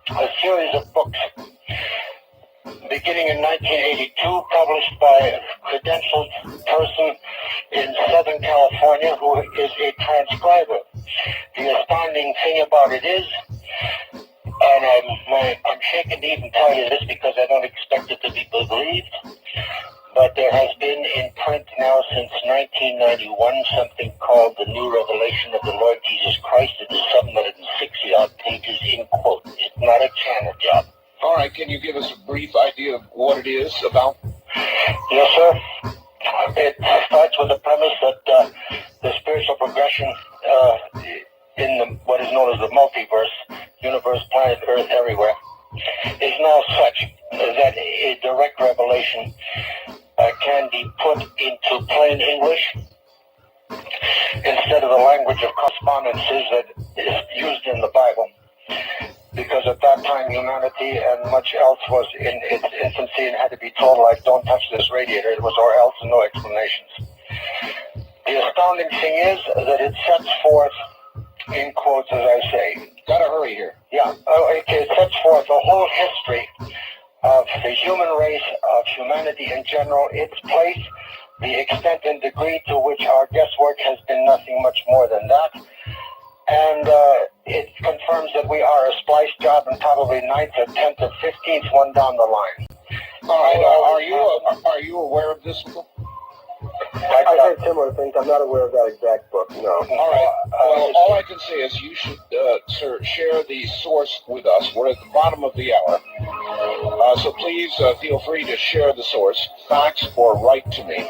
a series of books beginning in 1982, published by a credentialed person in Southern California who is a transcriber. The astounding thing about it is, and I'm shaken to even tell you this because I don't expect it to be believed, but there has been in print now since 1991 something called the New Revelation of the Lord Jesus Christ. It is 760-odd pages in quote. It's not a channel job. All right, can you give us a brief idea of what it is about? Yes, sir. It starts with the premise that the spiritual progression in what is known as the multiverse, universe, planet, Earth, everywhere, is now such that a direct revelation can be put into plain English instead of the language of correspondences that is used in the Bible. Because at that time, humanity and much else was in its infancy and had to be told, like, don't touch this radiator. It was or else and no explanations. The astounding thing is that it sets forth, in quotes, as I say. Gotta hurry here. Yeah, it sets forth the whole history of the human race, of humanity in general, its place, the extent and degree to which our guesswork has been nothing much more than that. And it confirms that we are a splice job and probably 9th or 10th or 15th one down the line. All right, are you aware of this? I've heard similar things. I'm not aware of that exact book, no. All right. Well, all I can say is you should, sir, share the source with us. We're at the bottom of the hour. So please feel free to share the source, fax or write to me.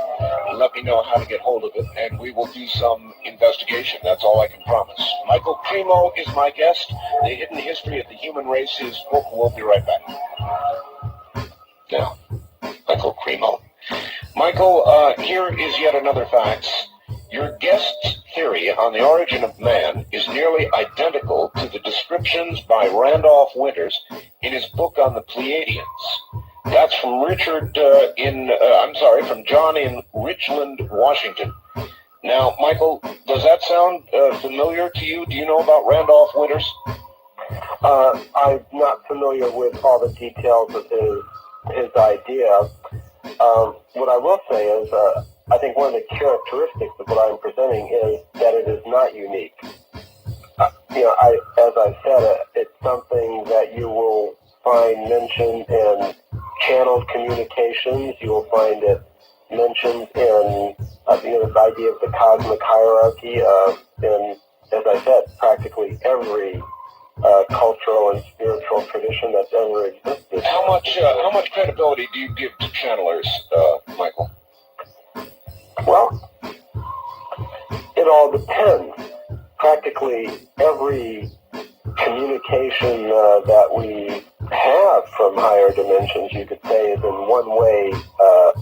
Let me know how to get hold of it, and we will do some investigation. That's all I can promise. Michael Cremo is my guest. The Hidden History of the Human Race, his book. We'll be right back. Now, Michael Cremo. Michael, here is yet another fact. Your guest's theory on the origin of man is nearly identical to the descriptions by Randolph Winters in his book on the Pleiadians. That's from from John in Richland, Washington. Now, Michael, does that sound familiar to you? Do you know about Randolph Winters? I'm not familiar with all the details of his idea. What I will say is, I think one of the characteristics of what I'm presenting is that it is not unique. As I said, it's something that you will find mentioned in channeled communications. You will find it mentioned in the idea of the cosmic hierarchy. In, as I said, practically every cultural and spiritual tradition that's ever existed. How much credibility do you give to channelers, Michael? Well, it all depends. Practically every communication that we have from higher dimensions, you could say, is in one way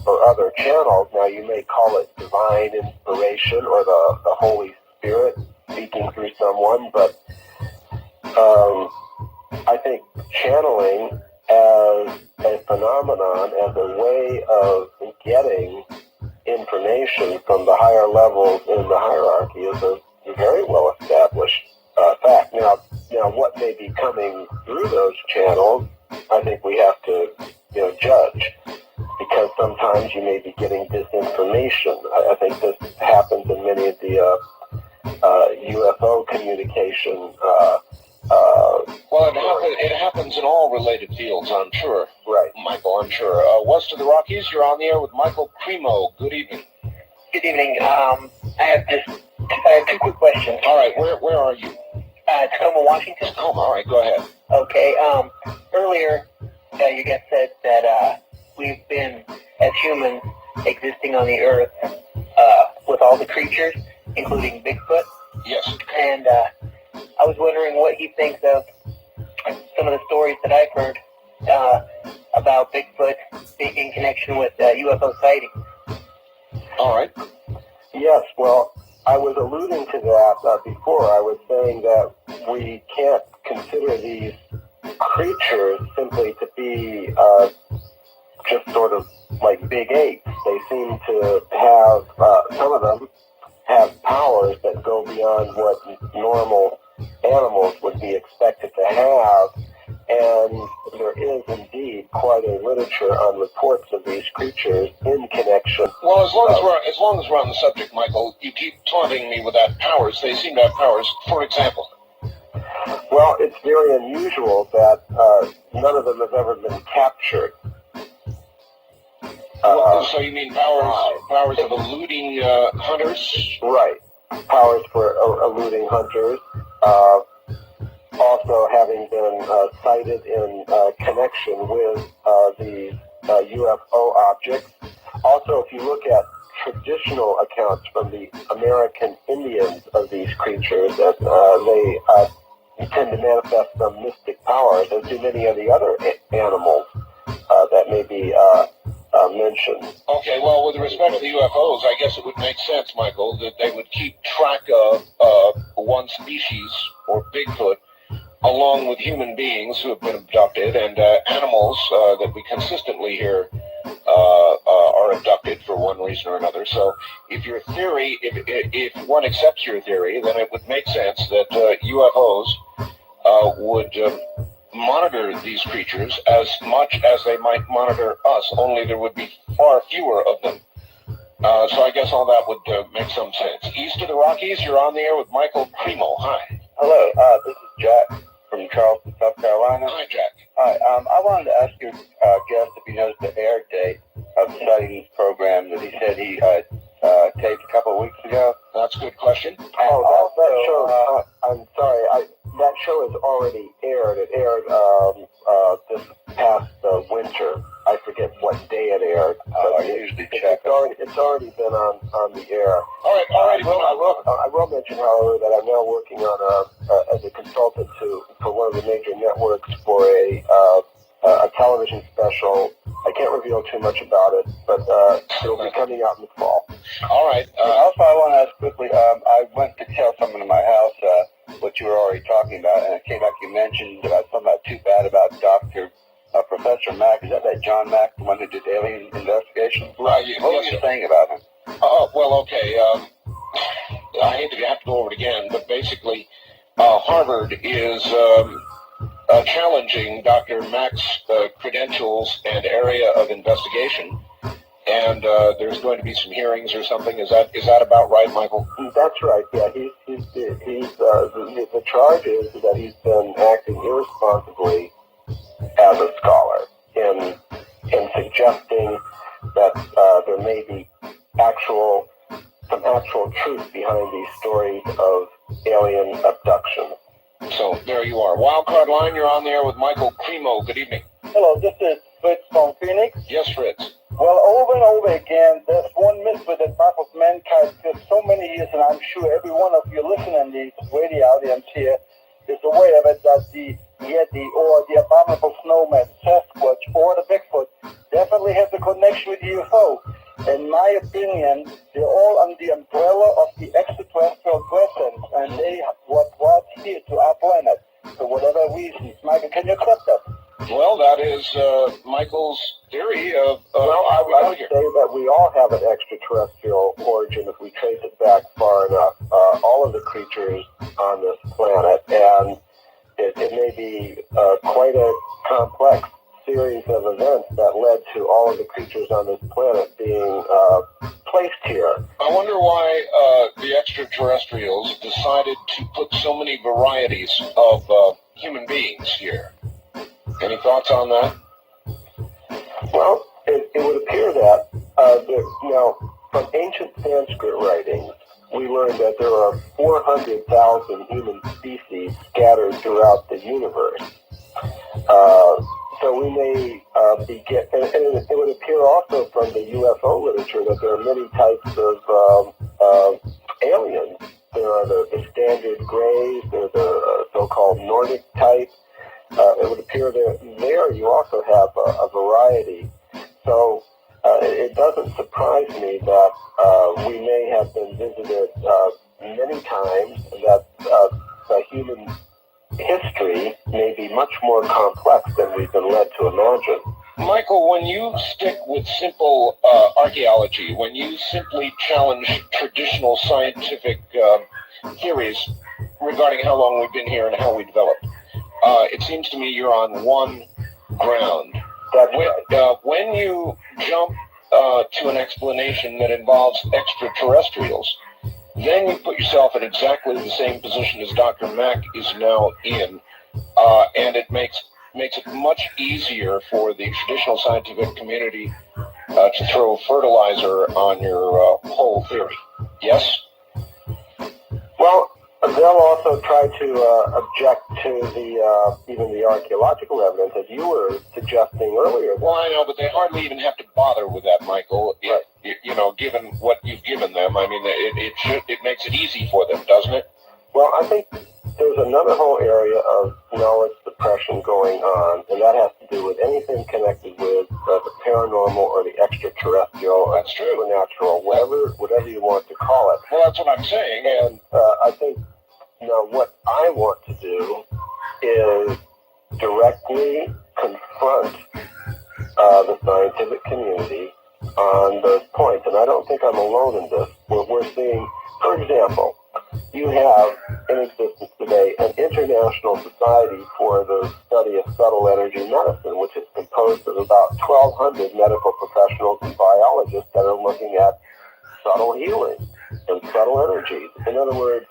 or other channeled. Now, you may call it divine inspiration or the Holy Spirit speaking through someone, but I think channeling as a phenomenon, as a way of getting information from the higher levels in the hierarchy is a very well established fact. Now, what may be coming through those channels, I think we have to, judge, because sometimes you may be getting disinformation. I think this happens in many of the UFO communication. It happens in all related fields, I'm sure. Right. Michael, I'm sure. West of the Rockies, you're on the air with Michael Cremo. Good evening. Good evening. I have two quick questions. All right, where are you? Tacoma, Washington. Tacoma, all right, go ahead. Okay. Earlier, you guys said that we've been, as humans, existing on the Earth with all the creatures, including Bigfoot. Yes. And I was wondering what he thinks of some of the stories that I've heard about Bigfoot in connection with UFO sightings. All right. Yes, well, I was alluding to that before. I was saying that we can't consider these creatures simply to be just sort of like big apes. They seem to have, some of them have powers that go beyond what normal animals would be expected to have, And there is indeed quite a literature on reports of these creatures in connection. Well, as long as we're on the subject, Michael, you keep taunting me with that powers. They seem to have powers. For example. Well, it's very unusual that none of them have ever been captured. So you mean powers of eluding hunters? Right. Powers for eluding hunters. Also having been cited in connection with these UFO objects. Also, if you look at traditional accounts from the American Indians of these creatures, that they tend to manifest some mystic powers, as do many of the other animals that may be mentioned. Okay, well, with respect to the UFOs, I guess it would make sense, Michael, that they would keep track of one species, or Bigfoot, along with human beings who have been abducted, and animals that we consistently hear are abducted for one reason or another. So if your theory, if one accepts your theory, then it would make sense that UFOs would monitor these creatures as much as they might monitor us, only there would be far fewer of them. So I guess all that would make some sense. East of the Rockies, you're on the air with Michael Cremo. Hi. Hello, this is Jack from Charleston, South Carolina. Hi, Jack. Hi, I wanted to ask your guest if he knows the air date of the sightings program that he said he taped a couple of weeks ago. That's a good question. Oh, that show, I'm sorry, that show has already aired. It aired this past winter. I forget what day it aired. I usually check. It's already been on the air. All right. I will mention, however, that I'm now working on as a consultant for one of the major networks for a television special. I can't reveal too much about it, but it'll be coming out in the fall. All right. Also, I want to ask quickly, I went to tell someone in my house what you were already talking about, and it came back, you mentioned about something about Too Bad about Professor Mack. Is that John Mack, the one who did alien investigations? Right. What were you saying about him? Well, okay. I hate to have to go over it again, but basically, Harvard is challenging Dr. Mack's credentials and area of investigation, and there's going to be some hearings or something. Is that about right, Michael? That's right. Yeah, the charge is that he's been acting irresponsibly as a scholar in suggesting that there may be some actual truth behind these stories of alien abduction. So there you are. Wildcard Line, you're on the air with Michael Cremo. Good evening. Hello, this is Fritz from Phoenix. Yes, Fritz. Well, over and over again, there's one mystery that baffles mankind for so many years, and I'm sure every one of you listening to this radio audience here is aware of it, that the Yeti or the abominable snowman, Sasquatch, or the Bigfoot definitely has a connection with UFO. In my opinion, they're all under the umbrella of the extraterrestrial presence, and they were brought here to our planet for whatever reasons. Michael, can you accept that? Well, that is Michael's theory of I would say that we all have an extraterrestrial origin if we trace it back far enough. All of the creatures on this planet, and it may be quite a complex series of events that led to all of the creatures on this planet being placed here. I wonder why the extraterrestrials decided to put so many varieties of human beings here. Any thoughts on that? Well, it would appear that, from ancient Sanskrit writings, we learned that there are 400,000 human species scattered throughout the universe. So we may and it would appear also from the UFO literature that there are many types of aliens. There are the standard grays, there are the so-called Nordic type. It would appear that there you also have a variety. So it doesn't surprise me that we may have been visited many times, that the human history may be much more complex than we've been led to imagine. Michael, when you stick with simple archaeology, when you simply challenge traditional scientific theories regarding how long we've been here and how we developed, it seems to me you're on one ground. That's right. When you jump to an explanation that involves extraterrestrials, then you put yourself in exactly the same position as Dr. Mack is now in, and it makes it much easier for the traditional scientific community to throw fertilizer on your whole theory. Yes? Well, they'll also try to object to the even the archaeological evidence, as you were suggesting earlier. Well, I know, but they hardly even have to bother with that, Michael. Right. You know, given what you've given them, I mean, it makes it easy for them, doesn't it? Well, I think there's another whole area of knowledge suppression going on, and that has to do with anything connected with the paranormal or the extraterrestrial, That's true. supernatural, whatever you want to call it. Well, that's what I'm saying. And I think, what I want to do is directly confront the scientific community on those points. And I don't think I'm alone in this. We're seeing, for example, you have in existence today an international society for the study of subtle energy medicine, which is composed of about 1,200 medical professionals and biologists that are looking at subtle healing and subtle energies. In other words,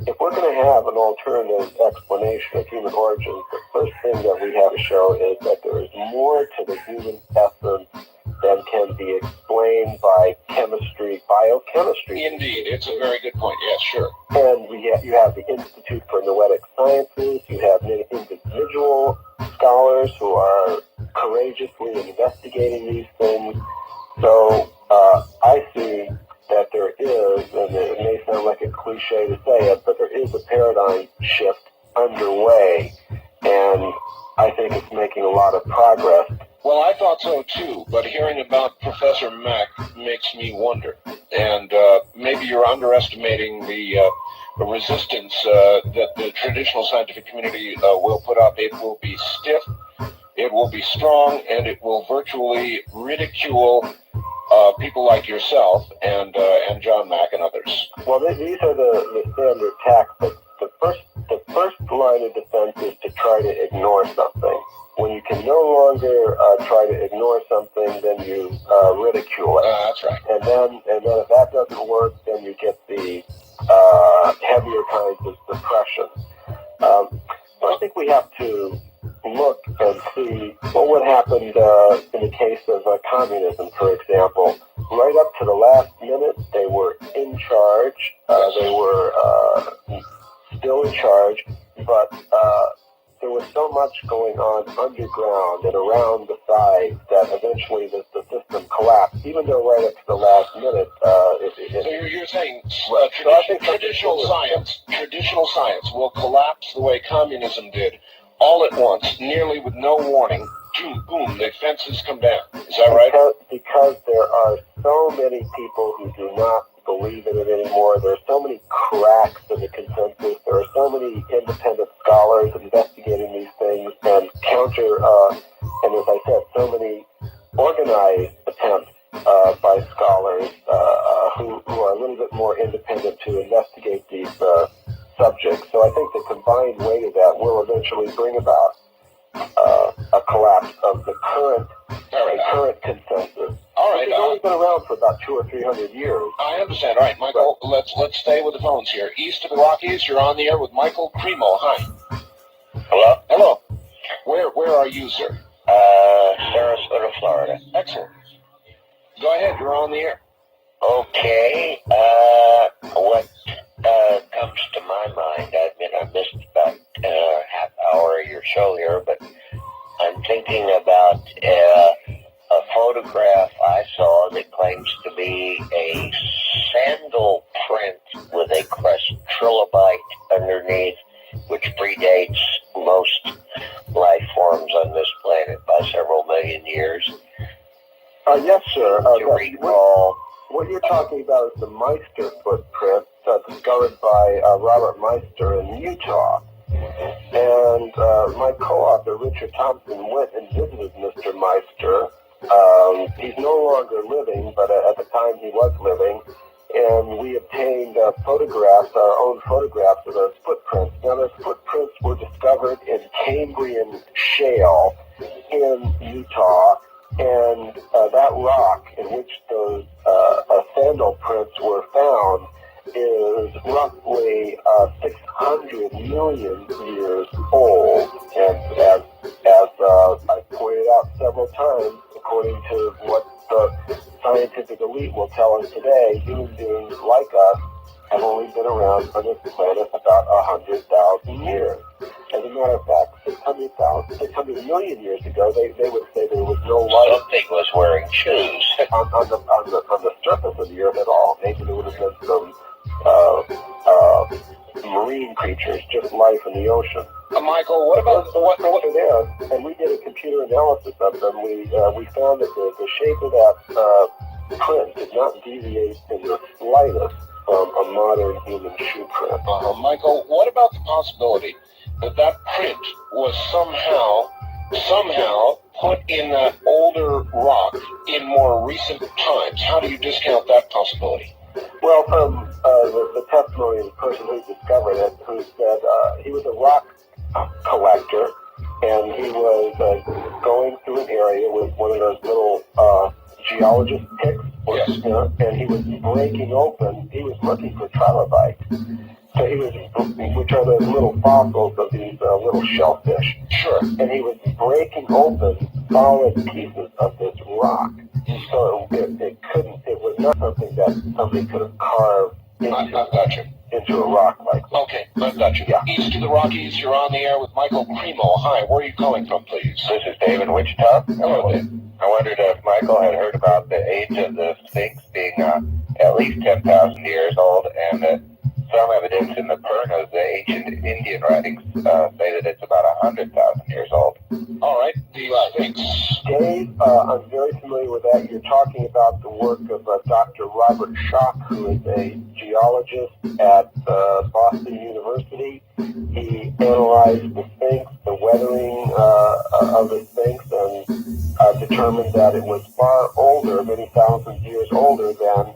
if we're going to have an alternative explanation of human origins, the first thing that we have to show is that there is more to the human essence than can be explained by chemistry, biochemistry. Indeed, it's a very good point. Yes, sure. And you have the Institute for Noetic Sciences, you have many individual scholars who are courageously investigating these things. So I see that there is, and it may sound like a cliche to say it, but there is a paradigm shift underway, and I think it's making a lot of progress. Well, I thought so too, but hearing about Professor Mack makes me wonder. And maybe you're underestimating the resistance that the traditional scientific community will put up. It will be stiff, it will be strong, and it will virtually ridicule people like yourself and John Mack and others. Well, these are the standard tactics. The first line of defense is to try to ignore something. When you can no longer try to ignore something, then you ridicule it. That's right. And then if that doesn't work, then you get the heavier kinds of suppression. So I think we have to look and see what happened in the case of communism, for example. Right up to the last minute, they were in charge. They were still in charge, but there was so much going on underground and around the sides that eventually the system collapsed, even though right up to the last minute. So you're saying traditional science will collapse the way communism did, all at once, nearly with no warning. Boom, boom, the fences come down. Is that right? Because there are so many people who do not believe in it anymore. There are so many cracks in the consensus. There are so many independent scholars investigating these things and and as I said, so many organized attempts by scholars who are a little bit more independent to investigate these subjects. So I think the combined weight of that will eventually bring about a collapse of the current consensus. All right. It's only been around for about 200 or 300 years. I understand. All right, Michael, let's stay with the phones here. East of the Rockies, you're on the air with Michael Cremo. Hi. Hello? Hello. Where are you, sir? Sarasota, Florida. Excellent. Go ahead, you're on the air. Okay. What comes to my mind, I admit I missed about half hour of your show here, but I'm thinking about a photograph I saw that claims to be a sandal print with a crest trilobite underneath, which predates most life forms on this planet by several million years. Yes, sir. To recall, what you're talking about is the Meister footprint discovered by Robert Meister in Utah. And my co-author, Richard Thompson, went and visited Mr. Meister. He's no longer living, but at the time he was living. and we obtained photographs, our own photographs of those footprints. Now, those footprints were discovered in Cambrian shale in Utah, and that rock in which those sandal prints were found is roughly 600 million years old, and as I pointed out several times, according to what the scientific elite will tell us today, human beings like us have only been around on this planet about 100,000 years. As a matter of fact, 600 million years ago, they would say there was no life. Something was wearing shoes. on the surface of the earth at all. Maybe there would have been some marine creatures, just life in the ocean. Michael, what about what are there? And we did a computer analysis of them. We found that the shape of that print did not deviate in the slightest from a modern human shoe print. Michael, what about the possibility that that print was somehow put in that older rock in more recent times? How do you discount that possibility? Well, from the testimony of the person who discovered it, who said he was a rock collector, and he was going through an area with one of those little geologist picks, Yes. And he was breaking open. He was looking for trilobites. So he was, which are those little fossils of these little shellfish. Sure. And he was breaking open solid pieces of this rock. So it was not something that somebody could have carved I've got you. into a rock like that. Okay, I've got you. Yeah. East of the Rockies, you're on the air with Michael Cremo. Hi, where are you calling from, please? This is Dave in Wichita. Hello, Dave. I wondered if Michael had heard about the age of the Sphinx being at least 10,000 years old, and that some evidence in the Purnas, the ancient Indian writings, say that it's about 100,000 years old. All right, the Sphinx. Dave, I'm very familiar with that. You're talking about the work of Dr. Robert Schoch, who is a geologist at Boston University. He analyzed the Sphinx, the weathering of the Sphinx, and determined that it was far older, many thousands years older than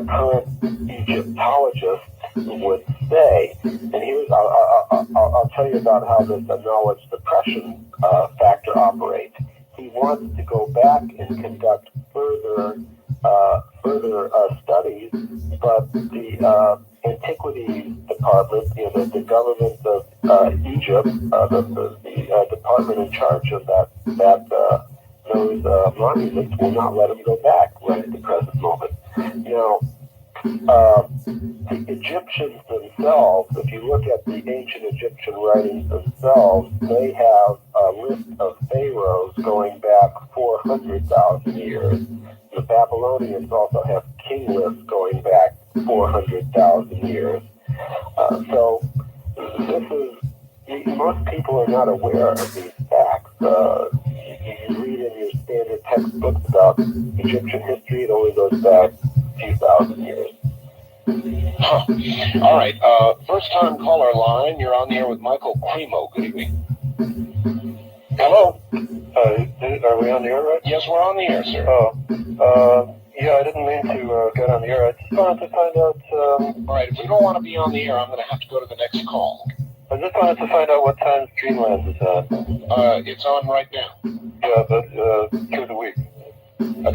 current Egyptologists would say. And I'll tell you about how this knowledge suppression factor operates. He wants to go back and conduct further studies, but the Antiquities Department, the government of Egypt, the department in charge of those monuments will not let him go back right at the present moment. Now, the Egyptians themselves, if you look at the ancient Egyptian writings themselves, they have a list of pharaohs going back 400,000 years. The Babylonians also have king lists going back 400,000 years. So this is, most people are not aware of these facts. You read in your standard textbooks about Egyptian history, it only goes back a few thousand years. Huh. All right, first time caller line, you're on the air with Michael Cremo. Good evening. Hello. Are we on the air, right? Yes, we're on the air, sir. Yeah, I didn't mean to get on the air. I just wanted to find out. All right, if you don't want to be on the air, I'm going to have to go to the next call. I just wanted to find out what time Dreamland is on. It's on right now. Yeah, but through the week.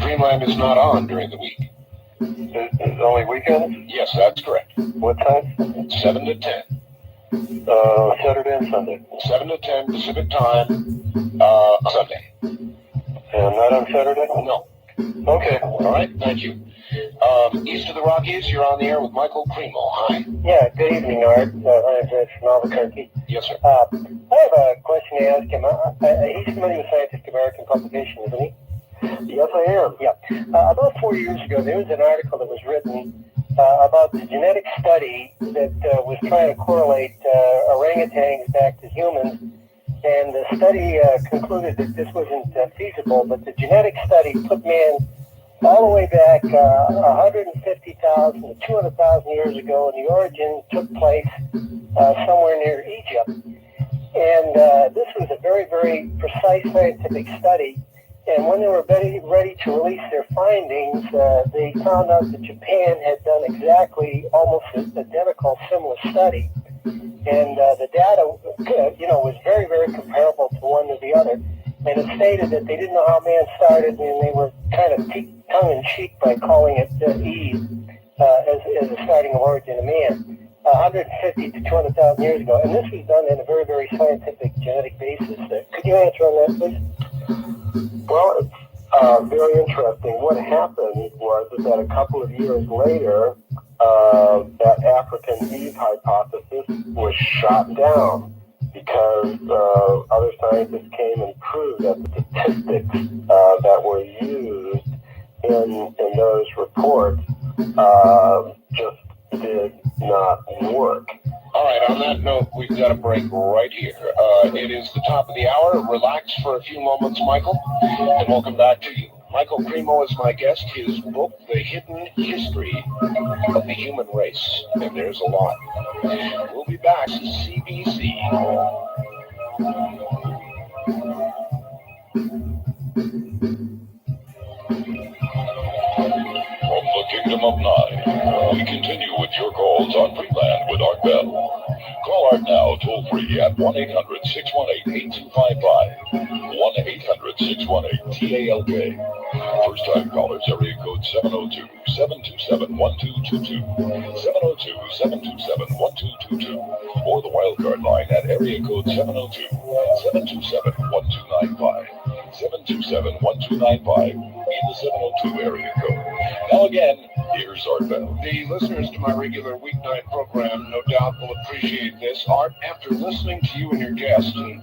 Dreamland is not on during the week. It's only weekends? Yes, that's correct. What time? 7 to 10. Saturday and Sunday. 7 to 10 Pacific time, Sunday. And not on Saturday? No. Okay. All right, thank you. East of the Rockies, you're on the air with Michael Cremo. Hi. Yeah, good evening, Art. My name's Rich from Albuquerque. Yes, sir. I have a question to ask him. He's familiar with Scientific American publication, isn't he? Yes, I am. Yeah. About 4 years ago, there was an article that was written about the genetic study that was trying to correlate orangutans back to humans. And the study concluded that this wasn't feasible, but the genetic study put man all the way back 150,000 to 200,000 years ago, and the origin took place somewhere near Egypt. And this was a very, very precise scientific study. And when they were ready to release their findings, they found out that Japan had done exactly almost an identical similar study. And the data, was very, very comparable to one to the other. And it stated that they didn't know how man started, and they were kind of tongue-in-cheek by calling it Eve as a starting of origin of man. 150 to 200,000 years ago. And this was done in a very, very scientific genetic basis. Could you answer on that, please? Well, it's very interesting. What happened was that a couple of years later, that African Eve hypothesis was shot down because other scientists came and proved that the statistics that were used in those reports just did not work. All right, on that note, we've got a break right here. It is the top of the hour. Relax for a few moments, Michael, and we'll come back to you. Michael Cremo is my guest. His book, The Hidden History of the Human Race. And there's a lot. We'll be back to CBC. From the Kingdom of Nye, we continue with your calls on Freeland with Art Bell. Call Art now toll-free at 1-800-618-8255. 1-800-618-TALK. First-time callers, area code 702-727-1222. 702-727-1222. Or the wildcard line at area code 702-727-1295. 727-1295 in the 702 area code. Now again, here's Art Bell. The listeners to my regular weeknight program no doubt will appreciate this. Art, after listening to you and your guest and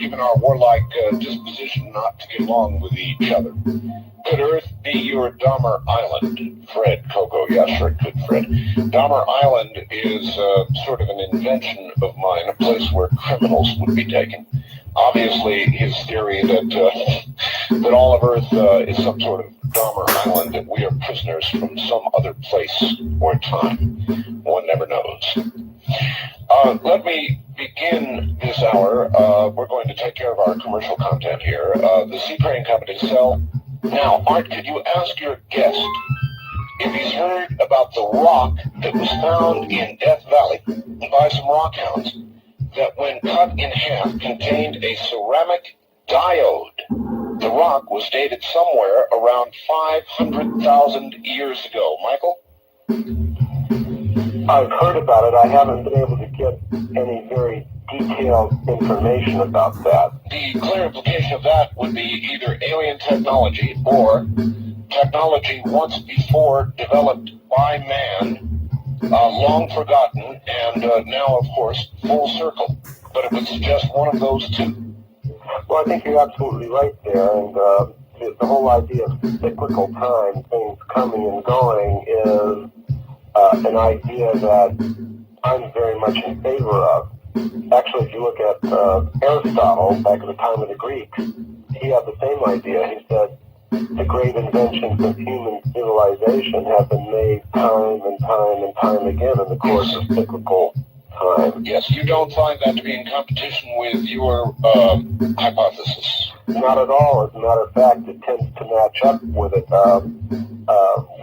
given our warlike disposition not to get along with each other, could Earth be your Dahmer Island? Fred Coco, yeah, sure it could, Fred. Dahmer Island is sort of an invention of mine, a place where criminals would be taken. Obviously, his theory that all of Earth is some sort of Dahmer Island, that we are prisoners from some other place or time. One never knows. Let me begin this hour. We're going to take care of our commercial content here. The Seatrain Company sell. Now, Art, could you ask your guest if he's heard about the rock that was found in Death Valley by some rock hounds that when cut in half contained a ceramic diode? The rock was dated somewhere around 500,000 years ago. Michael? I've heard about it. I haven't been able to get any very detailed information about that. The clear implication of that would be either alien technology or technology once before developed by man, long forgotten, and now, of course, full circle. But it would suggest one of those two. Well, I think you're absolutely right there, and the whole idea of cyclical time, things coming and going, is an idea that I'm very much in favor of. Actually, if you look at Aristotle, back at the time of the Greeks, he had the same idea. He said, the great inventions of human civilization have been made time and time and time again in the course of cyclical time. Yes, you don't find that to be in competition with your hypothesis? Not at all. As a matter of fact, it tends to match up with it.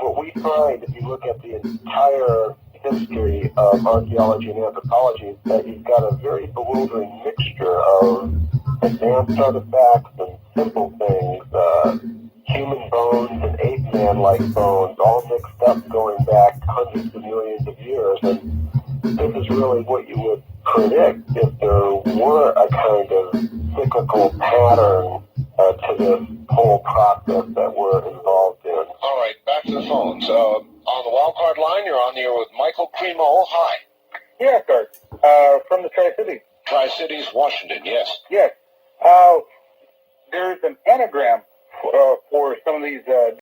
What we find, if you look at the entire history of archaeology and anthropology, is that you've got a very bewildering mixture of advanced artifacts and simple things, human bones and ape-man-like bones, all mixed up going back hundreds of millions of years. And this is really what you would predict if there were a kind of cyclical pattern to this whole process that we're involved in. All right, back to the phones. On the wildcard line, you're on the air with Michael Cremo. Hi. Yes, sir. From the Tri-Cities. Tri-Cities, Washington, yes. Yes. There's an anagram for some of these